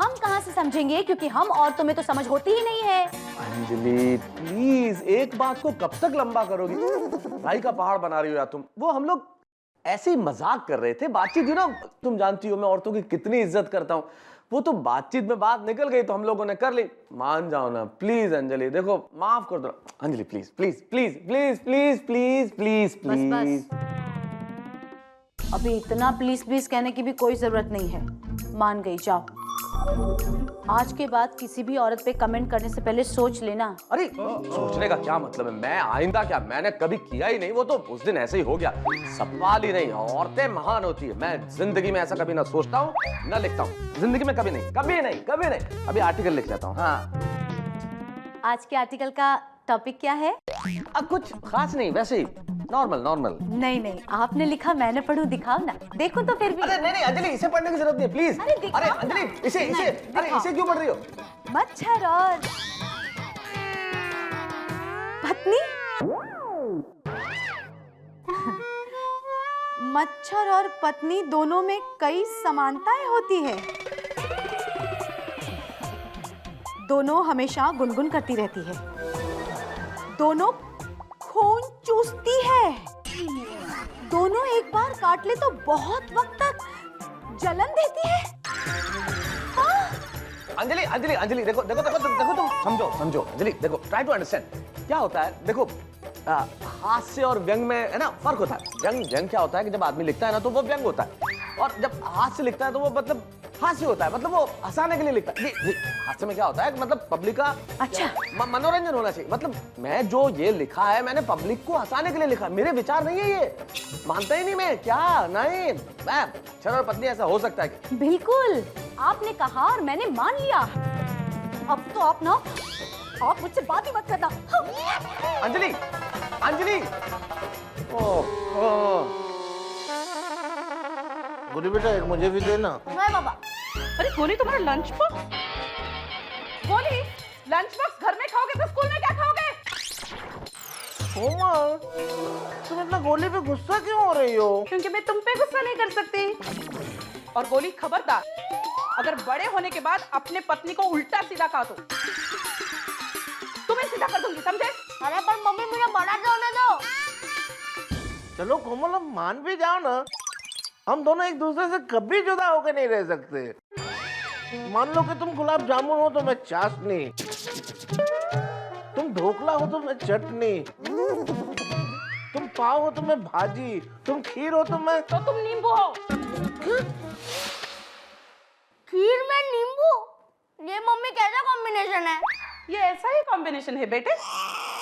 हम कहां से समझेंगे, क्योंकि हम औरतों में तो समझ होती ही नहीं है। अंजलि प्लीज, एक बात को कब तक लंबा करोगी? भाई का पहाड़ बना रही हो यार तुम। वो हम लोग ऐसे ही मजाक कर रहे थे, बातचीत, तुम जानती हो मैं औरतों की कितनी इज्जत करता हूँ। वो तो बातचीत में बात निकल गई तो हम लोगों ने कर ली। मान जाओ ना प्लीज अंजलि, देखो माफ कर दो Anjali, please please please please please please please please. अभी इतना प्लीज प्लीज कहने की भी कोई जरूरत नहीं है। मान गई, जाओ। आज के बाद किसी भी औरत पे कमेंट करने से पहले सोच लेना। अरे सोचने का क्या मतलब है? मैं आइंदा क्या, मैंने कभी किया ही नहीं। वो तो उस दिन ऐसे ही हो गया, सवाल ही नहीं। औरतें महान होती है, मैं जिंदगी में ऐसा कभी ना सोचता हूँ ना लिखता हूँ। जिंदगी में कभी नहीं, कभी नहीं, कभी नहीं। अभी आर्टिकल लिख लेता हूँ। हाँ, आज के आर्टिकल का टॉपिक क्या है? कुछ खास नहीं, वैसे ही नॉर्मल नॉर्मल। नहीं, आपने लिखा, मैंने पढ़ूं, दिखाओ ना। देखो तो फिर भी। अरे नहीं अंजलि, इसे पढ़ने की जरूरत नहीं है प्लीज। अरे अंजलि, इसे इसे क्यों पढ़ रही हो? मच्छर और पत्नी। मच्छर और पत्नी दोनों में कई समानताएं होती है। दोनों हमेशा गुनगुन करती रहती है, दोनों खून चूसती है, दोनों एक बार काट ले तो बहुत वक्त तक जलन देती है। अंजलि अंजलि अंजलि, देखो देखो देखो देखो, तुम समझो अंजलि, देखो ट्राई टू अंडरस्टैंड। क्या होता है, देखो हास्य और व्यंग में है ना फर्क होता है। व्यंग क्या होता है कि जब आदमी लिखता है ना तो वो व्यंग होता है, और जब हास्य लिखता है तो वो मतलब हास्य होता है, मतलब वो हंसाने के लिए लिखता है। हास्य में क्या होता है, मतलब पब्लिक का अच्छा मनोरंजन होना चाहिए। मतलब मैं जो ये लिखा है मैंने पब्लिक को हंसाने के लिए लिखा, मेरे विचार नहीं है ये। मानता ही नहीं मैं, क्या नहीं। मच्छर और पत्नी ऐसा हो सकता है? बिल्कुल, आपने कहा और मैंने मान लिया। अब तो आप मुझसे बात ही मत करना। अंजलि अंजलि, गोली बेटा, एक मुझे भी देना। मैं बाबा। अरे गोली, तुम्हारा लंच बॉक्स? गोली, लंच बॉक्स घर में खाओगे तो स्कूल में क्या खाओगे? कोमल, तुम इतना गोली पे गुस्सा क्यों हो रही हो? क्योंकि मैं तुम पे गुस्सा नहीं कर सकती। और गोली, खबरदार, अगर बड़े होने के बाद अपने पत्नी को उल्टा सीधा कहा तो तुम्हें सीधा कर दूंगी, समझे? अरे पर मम्मी, मुझे बड़ा होने दो। चलो कोमल, अब मान भी जाओ ना, हम दोनों एक दूसरे से कभी जुदा होकर नहीं रह सकते। मान लो कि तुम गुलाब जामुन हो तो मैं चाशनी, तुम ढोकला हो तो मैं चटनी, तुम पाव हो तो मैं भाजी, तुम खीर हो तो मैं तुम नींबू हो। खीर में नींबू? ये मम्मी कैसा कॉम्बिनेशन है? ये ऐसा ही कॉम्बिनेशन है बेटे।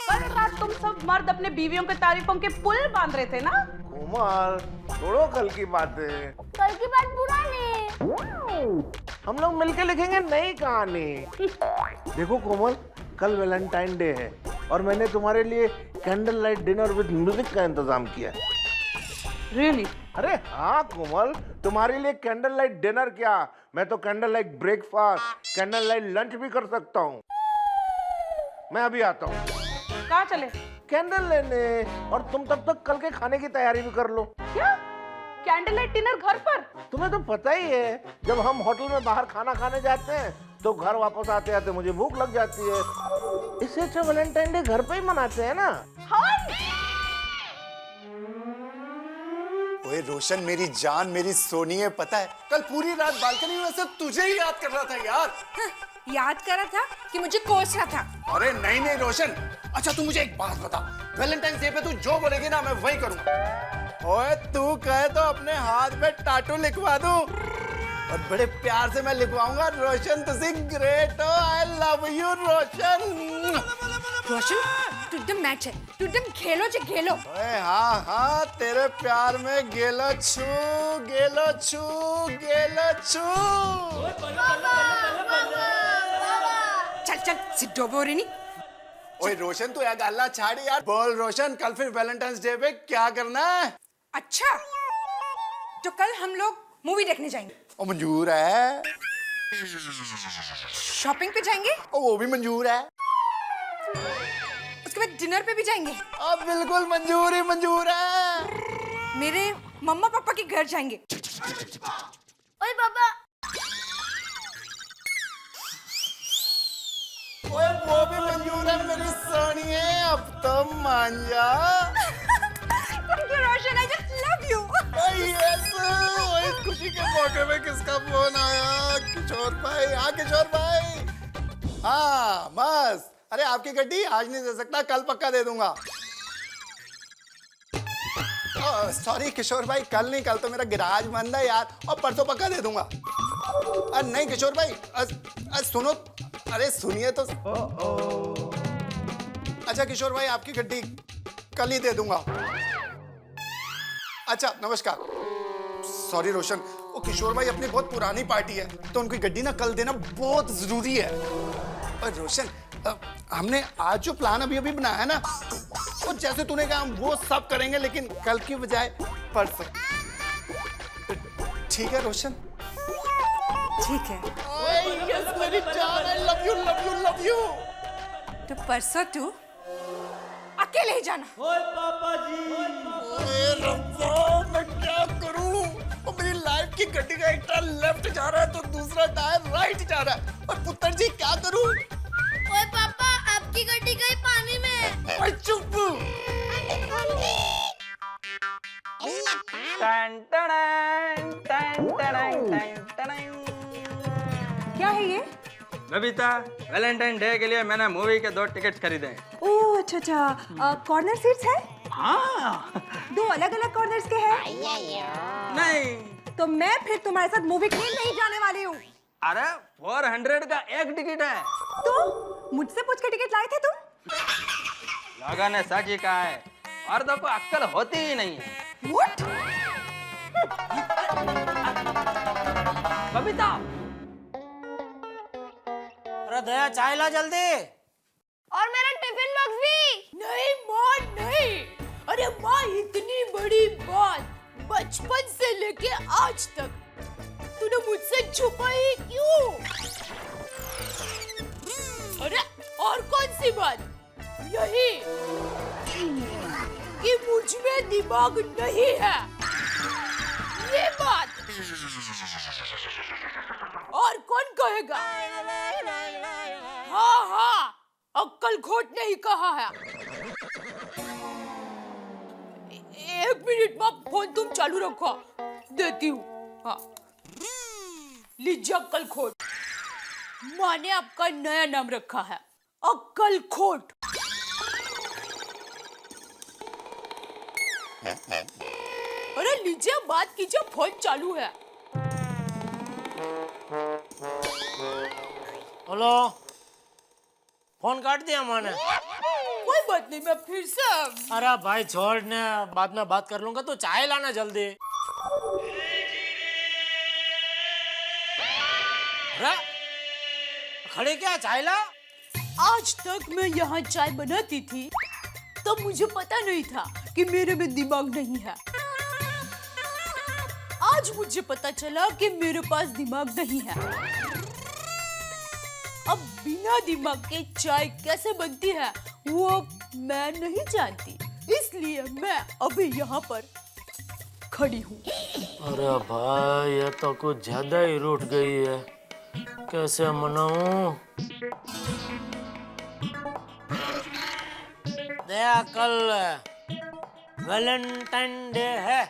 कल रात तुम सब मर्द अपने बीवियों के तारीफों के पुल बांध रहे थे ना? कोमल, छोड़ो कल की बातें। कल की बात पुरानी। हम लोग मिलके लिखेंगे नई कहानी। देखो कोमल, कल वैलेंटाइन डे है और मैंने तुम्हारे लिए candle light dinner with music का इंतजाम किया है। Really? अरे हाँ कोमल, तुम्हारे लिए कैंडल लाइट डिनर क्या, मैं तो candle light breakfast, candle light lunch भी कर सकता हूँ। मैं अभी आता हूँ। कहाँ चले? कैंडल लेने, और तुम तब तक कल के खाने की तैयारी भी कर लो। क्या? कैंडल लाइट डिनर घर पर? तुम्हें तो पता ही है, जब हम होटल में बाहर खाना खाने जाते हैं तो घर वापस आते आते मुझे भूख लग जाती है। इससे अच्छा वैलेंटाइन डे घर पे ही मनाते हैं ना। ओए रोशन, मेरी जान, मेरी सोनी है, पता है कल पूरी रात बालकनी में सिर्फ तुझे ही याद कर रहा था यार। याद कर रहा था कि मुझे कोस रहा था? अरे नहीं रोशन, अच्छा तू मुझे एक बात बता, वैलेंटाइन डे पे तू जो बोलेगी ना मैं वही करूंगा। ओए तू कहे तो अपने हाथ पे टाटू लिखवा दूं। और बड़े प्यार से मैं लिखवाऊंगा, रोशन तुसी ग्रेट हो, I love you Roshan. Roshan टुडम मैच है, टुडम खेलो जे खेलो। ओए हाँ हाँ, तेरे प्यार में गेलो छू गेलो छू गेलो छू। चल चल सिद्धो बोरिनी। ओए रोशन तू यार गल्ला छाड़ यार, बोल रोशन कल फिर वैलेंटाइंस डे पे क्या करना है? अच्छा तो कल हम लोग मूवी देखने जाएंगे। ओ मंजूर है। शॉपिंग पे जाएंगे। ओ वो भी मंजूर है। उसके बाद डिनर पे भी जाएंगे। अब बिल्कुल मंजूर ही मंजूर है। मेरे मम्मा पापा के घर जाएंगे। ओए पापा। ओए वो भी मंजूर है मेरी सोनिए, अब तो मान जा। Thank you, Roshan. I just love you. Yes, ओए खुशी के मौके में किसका फोन आया? किशोर भाई। हाँ किशोर भाई। हाँ बस, अरे आपकी गड्डी आज नहीं दे सकता, कल पक्का दे दूंगा। सॉरी किशोर भाई, कल नहीं, कल तो मेरा गिराज बंद है यार, और परसों पक्का दे दूंगा। नहीं किशोर भाई, सुनो, अरे सुनिए तो। अच्छा किशोर भाई, आपकी गड्डी कल ही दे दूंगा। अच्छा नमस्कार। सॉरी रोशन, वो किशोर भाई अपनी बहुत पुरानी पार्टी है, तो उनकी गड्डी ना कल देना बहुत जरूरी है। और रोशन, हमने आज जो प्लान अभी अभी बनाया है ना, और जैसे तूने कहा हम वो सब करेंगे, लेकिन कल की बजाय परसों। ठीक है रोशन? ठीक है। यस मेरी जान, आई love you love you love you. तो परसों तू अकेले ही जाना। ओए पापा जी। ओए रब्बा, मैं क्या करूं? और मेरी लाइफ की गड्डी का एक टायर लेफ्ट जा रहा है तो दूसरा टायर राइट जा रहा है, और पुत्र जी क्या करूं? ओए पापा, आपकी गड्डी गई पानी में। ओए चुप। क्या है ये? बबीता, वैलेंटाइन डे के लिए मैंने मूवी के 2 टिकट्स खरीदे हैं। ओह अच्छा अच्छा, कॉर्नर सीट्स है? हाँ। 2 अलग अलग कॉर्नर्स के हैं? नहीं। तो मैं फिर तुम्हारे साथ मूवी के लिए नहीं जाने वाली हूँ। अरे 400 का एक टिकट है। तो मुझसे पूछ के टिकट लाए थे तुम? लोगों ने सच ही कहा है, मर्दों को अक्ल होती ही नहीं है। What? बबीता, अरे दया चाय ला जल्दी। और मेरा टिफिन बॉक्स भी। नहीं माँ नहीं। अरे माँ, इतनी बड़ी बात बचपन से लेके आज तक तूने मुझसे छुपाई क्यों? अरे और कौन सी बात? यही कि मुझ में दिमाग नहीं है, ये बात। और कौन कहेगा? हाँ हाँ, अक्कल खोट नहीं कहा है। 1 मिनट में फोन तुम चालू रखो, देती हूँ। हाँ लीजिए अक्कल खोट। माँ ने आपका नया नाम रखा है, अक्कल खोट। अरे लीजिए, बात कीजिए, फोन चालू है। हेलो, फोन काट दिया माँ ने। कोई बात नहीं, मैं फिर से। अरे भाई छोड़ ने, बाद में बात कर लूंगा। तो चाय लाना जल्दी। अरे खड़े क्या, चाय ला। आज तक मैं यहाँ चाय बनाती थी तो मुझे पता नहीं था कि मेरे में दिमाग नहीं है। आज मुझे पता चला कि मेरे पास दिमाग नहीं है। अब बिना दिमाग के चाय कैसे बनती है वो मैं नहीं जानती, इसलिए मैं अभी यहाँ पर खड़ी हूँ। अरे भाई, ये तो कुछ ज्यादा ही रूठ गई है, कैसे मनाऊं? दया, कल वैलेंटाइन डे है।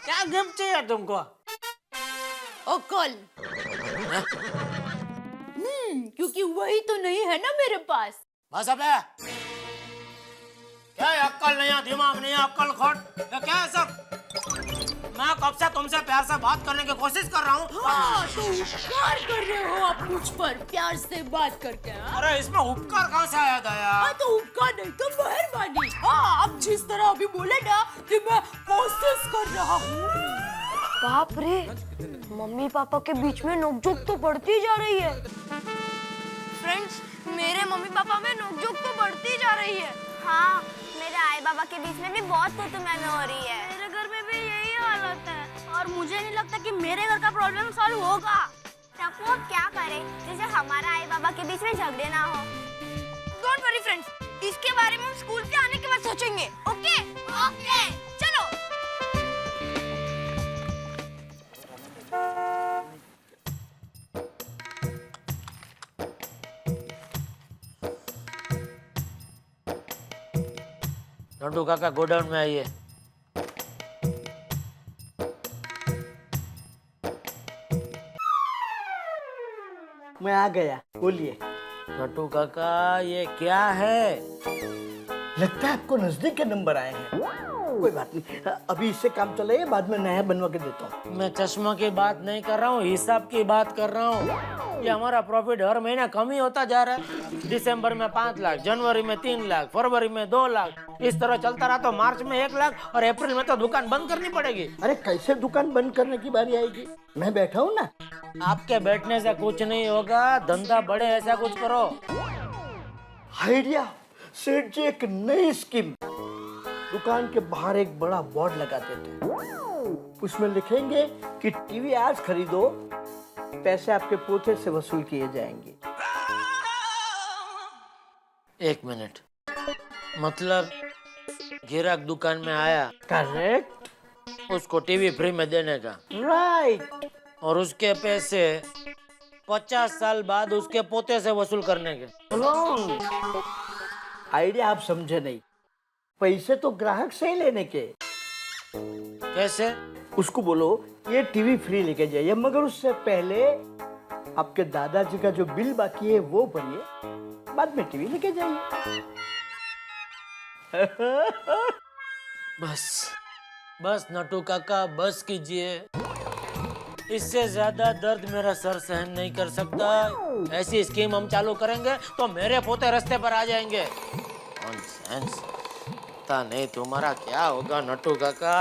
क्या गिफ्ट चाहिए तुमको? और कल क्योंकि वही तो नहीं है ना मेरे पास। बस अब है क्या? अक्ल नहीं है, दिमाग नहीं है, अक्ल खोट। क्या है सब? मैं कब तुमसे प्यार से बात करने की कोशिश कर रहा हूँ। तो उपकार कर रहे हो आप मुझ पर प्यार से बात करके। अरे इसमें उपकार कहाँ से आया दया? तो उपकार नहीं तो मेहरबानी। हाँ, आप जिस तरह अभी बोले ना कि मैं कोशिश कर रहा हूँ। बाप रे, मम्मी पापा के बीच में नोकझोंक तो बढ़ती जा रही है। फ्रेंड्स, मेरे मम्मी पापा में नोकझोंक तो बढ़ती जा रही है। हाँ, मेरे आई बाबा के बीच में भी बहुत तू-तू-मैं-मैं हो रही है। मेरे घर में भी यही हालत है और मुझे नहीं लगता कि मेरे घर का प्रॉब्लम सॉल्व होगा। टप्पू अब क्या करे जिससे हमारा आई बाबा के बीच में झगड़े ना हो। डोंट वरी फ्रेंड्स, इसके बारे में हम स्कूल से आने के बाद सोचेंगे। ओके? ओके, चलो। नंटू काका गोडाउन में आइए। मैं आ गया, बोलिए। नंटू काका ये क्या है? लगता है आपको नजदीक के नंबर आए हैं। कोई बात नहीं, अभी इससे काम चलेगा, बाद में नया बनवा के देता हूँ। मैं चश्मा की बात नहीं कर रहा हूँ, हिसाब की बात कर रहा हूँ। ये हमारा प्रॉफिट हर महीना कम ही होता जा रहा है। दिसंबर में 5 लाख, जनवरी में 3 लाख, फरवरी में 2 लाख। इस तरह चलता रहा तो मार्च में 1 लाख और अप्रैल में तो दुकान बंद करनी पड़ेगी। अरे कैसे दुकान बंद करने की बारी आएगी? मैं बैठा हूँ ना। आपके बैठने से कुछ नहीं होगा, धंधा बढ़े ऐसा कुछ करो। आइडिया सेठ जी, एक नई स्कीम। दुकान के बाहर एक बड़ा बोर्ड लगा देते हैं, उसमें लिखेंगे कि टीवी आज खरीदो, पैसे आपके पोते से वसूल किए जाएंगे। 1 मिनट, मतलब गिराक दुकान में आया, करेक्ट, उसको टीवी फ्री में देने का, राइट, और उसके पैसे 50 साल बाद उसके पोते से वसूल करने के। रॉन्ग आइडिया, आप समझे नहीं। पैसे तो ग्राहक से ही लेने के। कैसे? उसको बोलो ये टीवी फ्री लेके जाइए, मगर उससे पहले आपके दादाजी का जो बिल बाकी है वो भरिए, बाद में टीवी लेके जाइए। बस नटू काका, बस कीजिए। इससे ज्यादा दर्द मेरा सर सहन नहीं कर सकता। ऐसी स्कीम हम चालू करेंगे तो मेरे पोते रास्ते पर आ जाएंगे। नॉनसेंस, पता नहीं तुम्हारा क्या होगा नटू काका।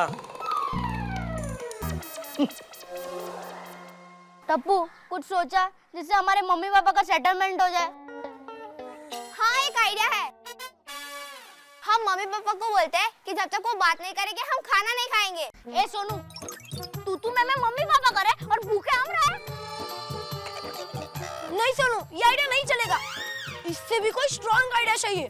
टप्पू, कुछ सोचा जिससे हमारे मम्मी पापा का सेटलमेंट हो जाए? हाँ, एक आइडिया है। हम मम्मी पापा को बोलते हैं कि जब तक वो बात नहीं करेंगे हम खाना नहीं खाएंगे। ए सोनू, तू मैं मम्मी पापा करे और भूखे हम रहे। नहीं सोनू, ये आइडिया नहीं चलेगा। इससे भी कोई स्ट्रॉन्ग आइडिया चाहिए।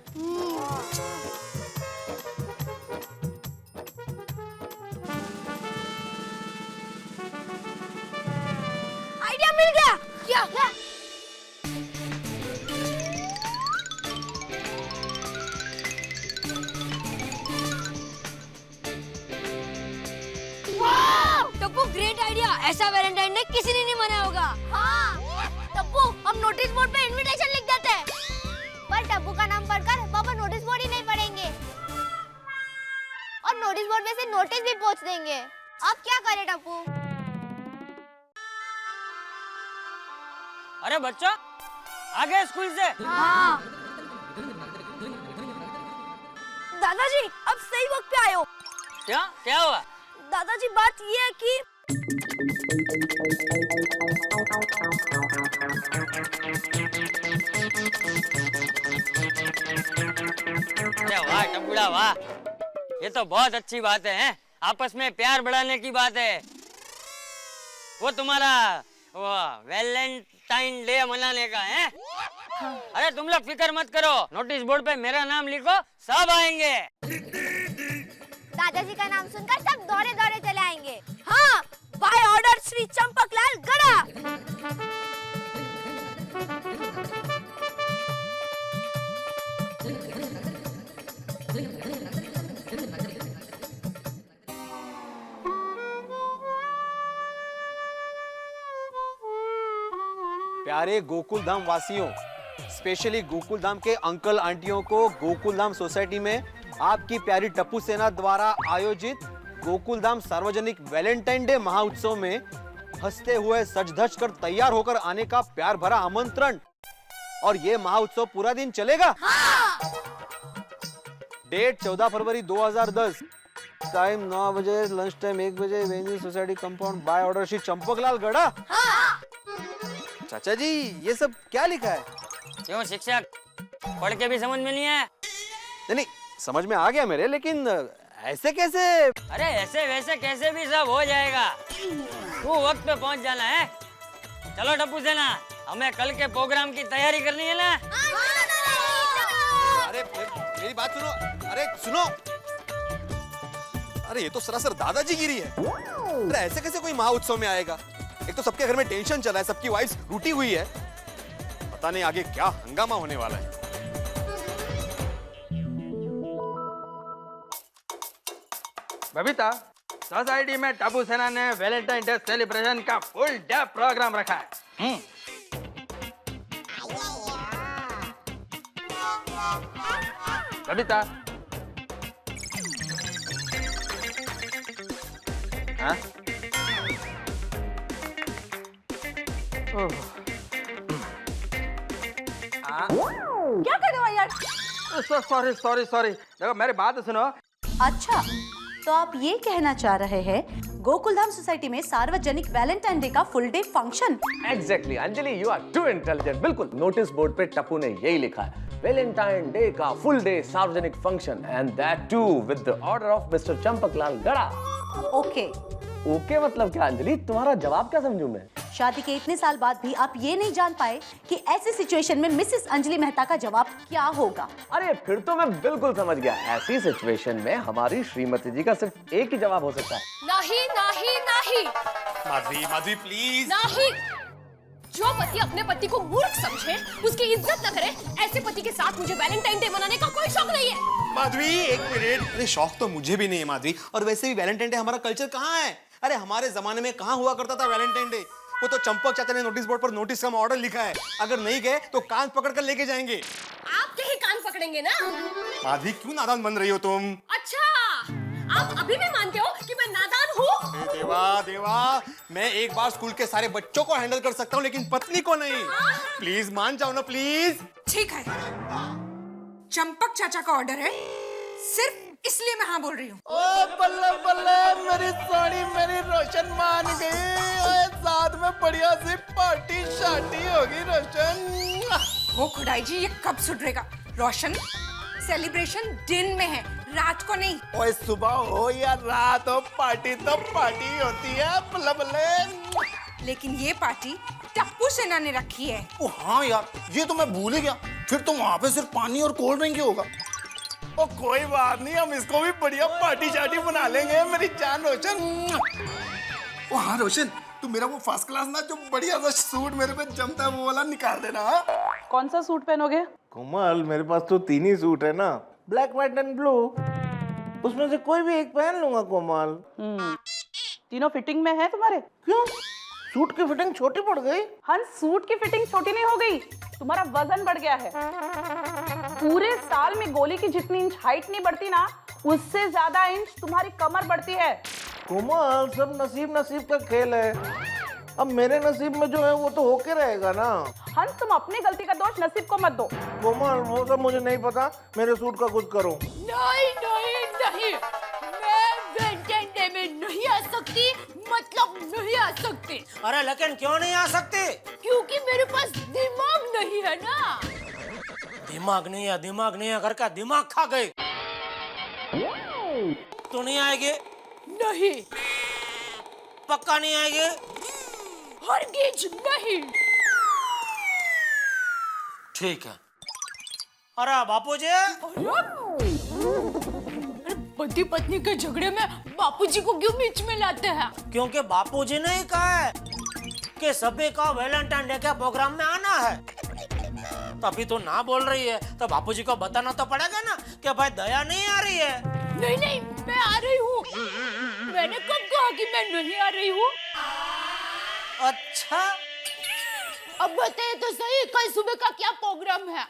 आइडिया मिल गया। क्या? Tappu, great idea. ऐसा वैलेंटाइन डे किसी ने नहीं मनाया होगा। हाँ टप्पू, हम नोटिस बोर्ड पे इनविटेशन लिख देते हैं। पर टप्पू का नाम पढ़कर पापा नोटिस बोर्ड ही नहीं पढ़ेंगे और नोटिस बोर्ड में से नोटिस भी पहुंच देंगे। अब क्या करें टप्पू? अरे बच्चों, आ गए स्कूल से? हाँ। दादाजी, अब सही वक्त पे आए हो। क्या हुआ? दादाजी, बात ये है कि अरे वाह टबुड़ा वाह, ये तो बहुत अच्छी बात है। आपस में प्यार बढ़ाने की बात है। वो तुम्हारा वो वैलेंटाइन डे मनाने का है। हाँ। अरे तुम लोग फिक्र मत करो, नोटिस बोर्ड पे मेरा नाम लिखो, सब आएंगे। दादाजी का नाम सुनकर सब दौड़े दौड़े चले आएंगे। हाँ, बाय ऑर्डर श्री चंपकलाल गड़ा। प्यारे गोकुल धाम वासियों, स्पेशली गोकुल धाम के अंकल आंटियों को गोकुल धाम सोसाइटी में आपकी प्यारी टप्पू सेना द्वारा आयोजित गोकुलधाम सार्वजनिक वैलेंटाइन डे महाउत्सव में हंसते हुए सज धज कर तैयार होकर आने का प्यार भरा आमंत्रण। और ये महाउत्सव पूरा दिन चलेगा। डेट 14 फरवरी 2010, टाइम 9 बजे, लंच टाइम 1 बजे, venue society compound, by order Shri Champaklal Gada. चाचा जी ये सब क्या लिखा है? क्यों शिक्षक, पढ़ के भी समझ में नहीं है? नहीं समझ में आ गया मेरे, लेकिन ऐसे कैसे? अरे ऐसे वैसे कैसे भी सब हो जाएगा, तू वक्त पे पहुंच जाना है। चलो टप्पू सेना, हमें कल के प्रोग्राम की तैयारी करनी है ना। अरे मेरी बात सुनो, अरे सुनो, अरे ये तो सरासर दादाजी गिरी है। अरे ऐसे कैसे कोई महाउत्सव में आएगा? एक तो सबके घर में टेंशन चला है, सबकी वाइफ्स रूठी हुई है, पता नहीं आगे क्या हंगामा होने वाला है। बबीता, सोसाइटी में टप्पू सेना ने वैलेंटाइन डे सेलिब्रेशन का फुल डे प्रोग्राम रखा है। बबीता, हाँ? क्या कर रहे हो यार? सॉरी सॉरी सॉरी, देखो मेरी बात सुनो। अच्छा, तो आप ये कहना चाह रहे हैं गोकुलधाम सोसाइटी में सार्वजनिक वैलेंटाइन डे का full day function? Exactly Anjali, you are too intelligent. बिल्कुल, नोटिस बोर्ड पे टप्पू ने यही लिखा है, वैलेंटाइन डे का फुल डे सार्वजनिक function, and that too with the order of mister Champaklal Gada. Okay. Okay मतलब क्या अंजलि, तुम्हारा जवाब क्या समझूं मैं? शादी के इतने साल बाद भी आप ये नहीं जान पाए कि ऐसी सिचुएशन में मिसेस अंजलि मेहता का जवाब क्या होगा? अरे फिर तो मैं बिल्कुल समझ गया। ऐसी सिचुएशन में हमारी श्रीमती जी का सिर्फ एक ही जवाब हो सकता है। नहीं नहीं नहीं माधवी, माधवी प्लीज नहीं। जो पति अपने पति को मूर्ख समझे, उसकी इज्जत न करे, ऐसे पति के साथ मुझे वैलेंटाइन डे मनाने का कोई शौक नहीं है। माधवी एक मिनट, अरे शौक तो मुझे भी नहीं है माधवी, और वैसे भी वैलेंटाइन डे हमारा कल्चर कहाँ है? अरे हमारे जमाने में कहाँ हुआ करता था वैलेंटाइन डे? वो तो चंपक चाचा ने नोटिस बोर्ड पर नोटिस का ऑर्डर लिखा है, अगर नहीं गए तो कान पकड़ कर लेके जाएंगे। आपके ही कान पकड़ेंगे ना। माधवी क्यों नादान बन रही हो तुम? अच्छा, आप अभी भी मानते हो कि मैं नादान हूँ? देवा देवा, मैं एक बार स्कूल के सारे बच्चों को हैंडल कर सकता हूँ, लेकिन पत्नी को नहीं। प्लीज मान जाओ ना प्लीज। ठीक है, चंपक चाचा का ऑर्डर है, सिर्फ इसलिए मैं हाँ बोल रही हूँ। ओ बल्ले बल्ले, मेरी साड़ी मेरी रोशन मान गई। ओए साथ में बढ़िया सी पार्टी शार्टी होगी रोशन। हो खुदाई जी, ये कब सुधरेगा? रोशन, सेलिब्रेशन दिन में है, रात को नहीं। ओए सुबह हो या रात हो, पार्टी तो पार्टी होती है। बल्ले बल्ले। लेकिन ये पार्टी टप्पू सेना ने रखी है। ओ हाँ यार, ये तो मैं भूल ही गया। फिर तो वहाँ पे सिर्फ पानी और कोल्ड ड्रिंक ही होगा। ओ कोई बात नहीं, हम इसको भी बढ़िया पार्टी शार्टी बना लेंगे मेरी जान रोशन। ओ हाँ रोशन, तू मेरा वो फर्स्ट क्लास ना जो बढ़िया सा सूट मेरे पे जमता है वो वाला निकाल देना। कौन सा सूट पहनोगे? कोमल, मेरे पास तो 3 ही सूट है ना, ब्लैक, व्हाइट एंड ब्लू। उसमें से कोई भी एक पहन लूंगा कोमल। तीनों फिटिंग में है तुम्हारे? क्यों? सूट की फिटिंग छोटी पड़ गई? हंस, सूट की फिटिंग छोटी नहीं हो गई, तुम्हारा वजन बढ़ गया है। पूरे साल में गोली की जितनी इंच हाइट नहीं बढ़ती ना, उससे ज्यादा इंच तुम्हारी कमर बढ़ती है। कोमल, सब नसीब नसीब का खेल है। अब मेरे नसीब में जो है वो तो होके रहेगा ना। हंस, तुम अपनी गलती का दोष नसीब को मत दो। कोमल, वो सब मुझे नहीं पता, मेरे सूट का कुछ करो। नहीं नहीं नहीं, मैं वैलेंटाइन डे में नहीं आ सकती, मतलब नहीं आ सकती। अरे लेकिन क्यों नहीं आ सकते? क्योंकि मेरे पास दिमाग नहीं है ना। दिमाग नहीं है घर का दिमाग खा गए। तो नहीं आएंगे? नहीं। पक्का नहीं आएंगे? हरगिज नहीं। ठीक है। अरे बापूजी, पति पत्नी के झगड़े में बापूजी को क्यों बीच में लाते हैं? क्योंकि बापूजी ने ही कहा है कि सभी का वैलेंटाइन डे के प्रोग्राम में आना है। तभी तो ना बोल रही है, तो बापूजी को बताना तो पड़ेगा ना कि भाई दया नहीं आ रही है। नहीं नहीं, मैं आ रही हूँ। मैंने कब कहा कि मैं नहीं आ रही हूँ? अच्छा, अब बताइए तो सही, कल सुबह का क्या प्रोग्राम है?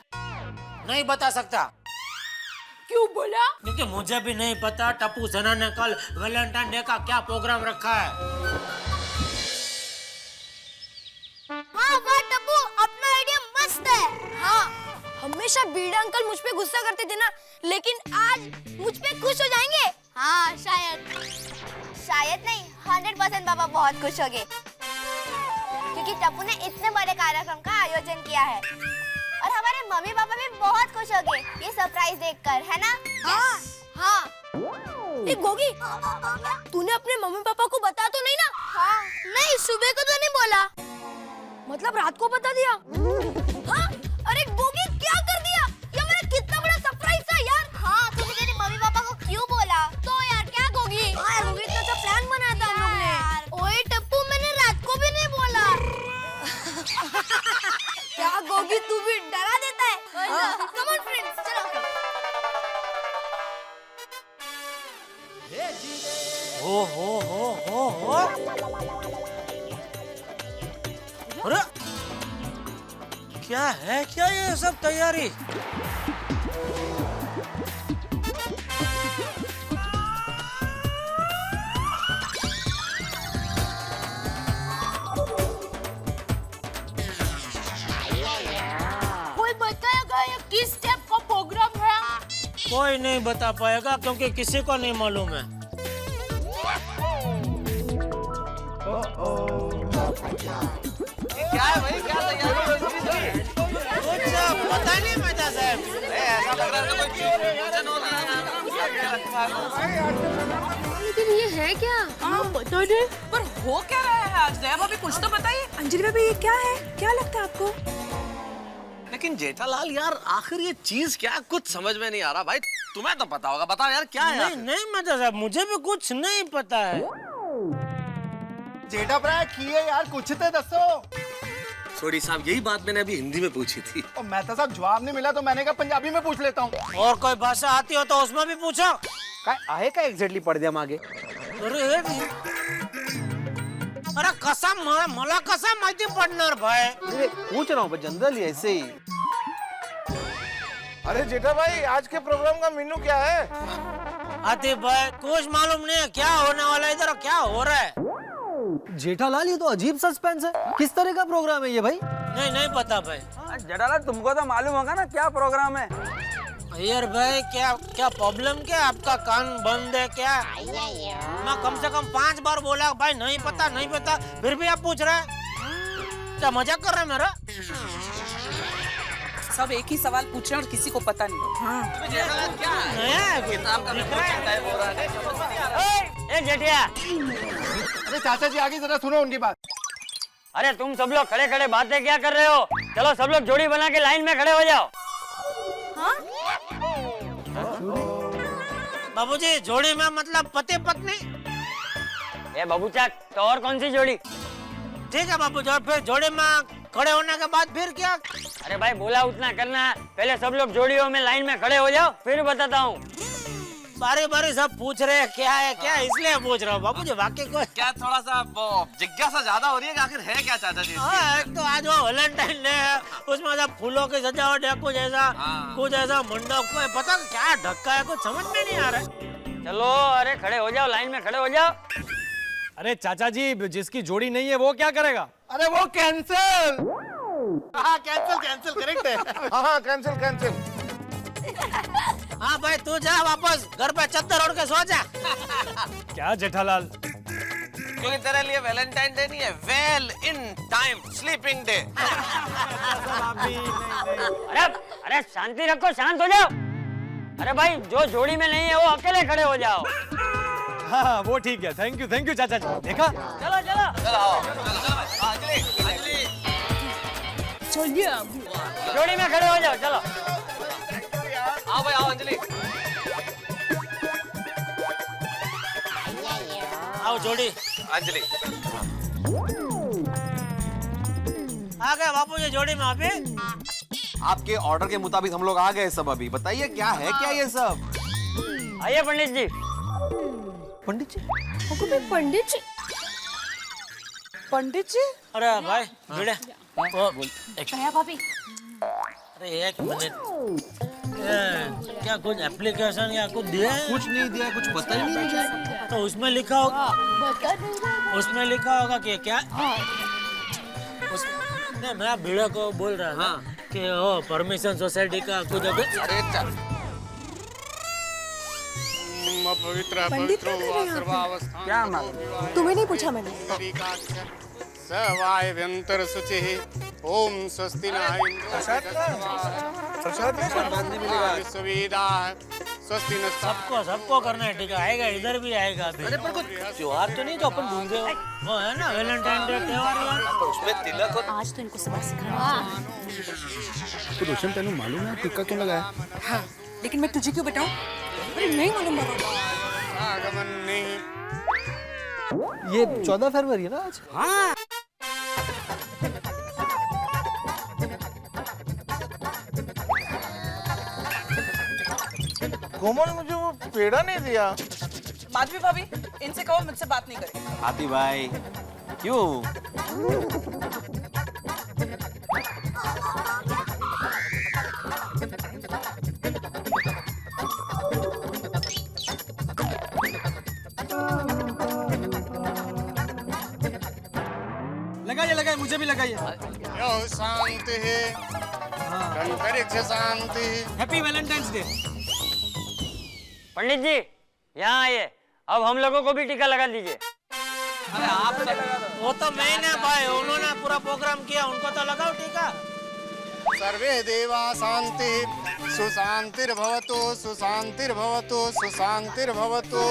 नहीं बता सकता। क्यों बोला? क्योंकि मुझे भी नहीं पता टप्पू सेना ने कल वैलेंटाइन डे का क्या प्रोग्राम रखा है। हाँ वाह टप्पू, अपना आइडिया मस्त है। हाँ, हमेशा बीड़ा अंकल मुझ पे गुस्सा करते थे ना, लेकिन आज मुझ पे खुश हो जाएंगे। हाँ शायद नहीं, 100% पापा बहुत खुश हो गए, क्योंकि टप्पू ने इतने बड़े कार्यक्रम का आयोजन किया है और हमारे मम्मी पापा भी बहुत खुश हो गए ये सरप्राइज देखकर, है ना? हाँ। ए गोगी, तूने अपने मम्मी पापा को बता तो नहीं ना? हाँ। नहीं, सुबह को तो नहीं बोला, मतलब रात को बता दिया। हाँ? अरे गोगी क्या कर दिया? ये मेरा कितना बड़ा सरप्राइज था यार। हाँ, तूने तेरे मम्मी पापा को क्यों बोला? तो यार क्या गोगी? हाँ यार गोगी, इतना अच्छा प्लान बनाया था हम लोग ने। ओए टप्पू, मैंने रात को भी नहीं बोला। क्या गोगी, तू भी डरा देता है। कम ऑन फ्रेंड्स, चलो। हो। अरे क्या है क्या ये सब तैयारी? कोई बताएगा ये किस टाइप का प्रोग्राम है? कोई नहीं बता पाएगा क्योंकि किसी को नहीं मालूम है। क्या है भाई, क्या तैयारी? कुछ पता नहीं मेहता साहब, ऐसा लग रहा है कोई फंक्शन हो रहा है। लेकिन ये है क्या? पता नहीं, पर हो क्या रहा है आज? दया भाभी कुछ तो बताइए। अंजलि भाभी ये क्या है? क्या लगता है आपको? लेकिन जेठालाल यार, आखिर ये चीज क्या, कुछ समझ में नहीं आ रहा भाई। तुम्हें तो पता होगा, बताओ यार क्या है? नहीं मेहता साहब, मुझे भी कुछ नहीं पता है। जेठा भरा किए यार, कुछ तो दसो। सोडी साहब, यही बात मैंने अभी हिंदी में पूछी थी। और मेहता साहब जवाब नहीं मिला तो मैंने कहा पंजाबी में पूछ लेता हूँ। और कोई भाषा आती हो तो उसमें भी पूछो। काय आहे का एक्झॅक्टली पडद्या मागे? अरे कसम, मला कसं माहिती पडणार भाई? पूछ रहा हूँ, जनरली ऐसे ही। अरे जेठा भाई, आज के प्रोग्राम का मेनू क्या है? आतिफ भाई, कुछ मालूम नहीं है क्या होने वाला है इधर और क्या हो रहा है। जेठालाल, ये तो अजीब सस्पेंस है। किस तरह का प्रोग्राम है ये भाई? नहीं पता भाई। जेठालाल, तुमको तो मालूम होगा ना क्या प्रोग्राम है? यार भाई, क्या प्रॉब्लम, क्या आपका कान बंद है क्या? मैं कम से कम 5 बार बोला भाई, नहीं पता, फिर भी आप पूछ रहे हैं? क्या मजाक कर रहे हैं मेरा? सब एक ही सवाल पूछ रहे हैं और किसी को पता नहीं। हाँ। ए जेठिया, अरे चाचा जी आगे जरा सुनो उनकी बात। अरे तुम सब लोग खड़े खड़े बातें क्या कर रहे हो? चलो सब लोग जोड़ी बना के लाइन में खड़े हो जाओ। बाबूजी, जोड़ी में मतलब पति पत्नी? ए बाबूचा, तो और कौन सी जोड़ी? ठीक है बाबूजी, और फिर जोड़ी में खड़े होने के बाद फिर क्या? अरे भाई, बोला उतना करना है। पहले सब लोग जोड़ियों में लाइन में खड़े हो जाओ, फिर बताता हूँ। बारी सब पूछ रहे हैं क्या है क्या, इसलिए पूछ रहा हूँ बाबूजी। वाकई को क्या थोड़ा सा जिज्ञासा ज्यादा हो रही है कि आखिर है क्या चाचा जी? हाँ, एक तो आज वो वैलेंटाइन डे है, उसमें सब फूलों की सजावट है, कुछ ऐसा मंडप को पता क्या ढक्का है, कुछ समझ में नहीं आ रहा है। चलो, अरे खड़े हो जाओ, लाइन में खड़े हो जाओ। अरे चाचा जी, जिसकी जोड़ी नहीं है वो क्या करेगा? अरे वो कैंसिल। हाँ कैंसिल करेक्ट है। हाँ कैंसिल। हाँ भाई, तू जा वापस घर पे चद्दर ओढ़ के सो जा। क्या जेठालाल? क्योंकि तेरे लिए वैलेंटाइन डे नहीं है, well in time sleeping day. अरे शांति रखो, शांत हो जाओ। अरे भाई, जो जोड़ी में नहीं है वो अकेले खड़े हो जाओ। हाँ वो ठीक है। थैंक यू चाचा जी। देखा? चलो चलिए जोड़ी में खड़े हो जाओ, चलो। आओ भाई, आओ अंजलि। आओ जोड़ी। अंजलि आ गए बापूजी जोड़ी में। अभी आपके ऑर्डर के मुताबिक हम लोग आ गए सब। अभी बताइए क्या है क्या ये सब? आइए पंडित जी। पंडित जी? अरे भाई भिड़े, भाभी। अरे 1 मिनट, क्या कुछ एप्लीकेशन या कुछ दिया है? कुछ नहीं दिया, कुछ पता ही नहीं मुझे। तो उसमें लिखा होगा, उसमें लिखा होगा कि क्या नहीं, मैं भिड़े को बोल रहा था कि ओ परमिशन सोसाइटी का कुछ अरे पंडित क्या तुम्हें नहीं पूछा मैंने। सवायव्यंतर शुचिः ओम स्वस्ति न विश्ववेदाः स्वस्ति न सबको करना है, ठीक है? आएगा, इधर भी आएगा अभी। अरे पर कुछ त्योहार तो नहीं जो अपन भूल गए हो? वो है ना वैलेंटाइन डे त्योहार है। उसमें तिलक और आज तो इनको सबक सिखाना। तो रोशन तेनू मालूम है टिक्का क्यों लगाया? हाँ, लेकिन मैं तुझे क्यों बताऊं? अरे नहीं मालूम बाबा। आगमन नहीं। ये 14 फरवरी है ना आज? हाँ। कोमल मुझे वो पेड़ा नहीं दिया। माधवी भाभी, इनसे कहो मुझसे बात नहीं करें। हाथी भाई क्यों? लगाइए, मुझे भी लगाइए। यो शांति है, अंतरिक्ष शांति। Happy valentine's day. Pandit ji यहाँ आइए, अब हम लोगों को भी टीका लगा दीजिए। अरे आप वो तो मैंने भाई, उन्होंने पूरा प्रोग्राम किया, उनको तो लगाओ टीका। सर्वे देवा शांति सुशांतिर्भवतु सुशांतिर्भवतु सुशांतिर्भवतु।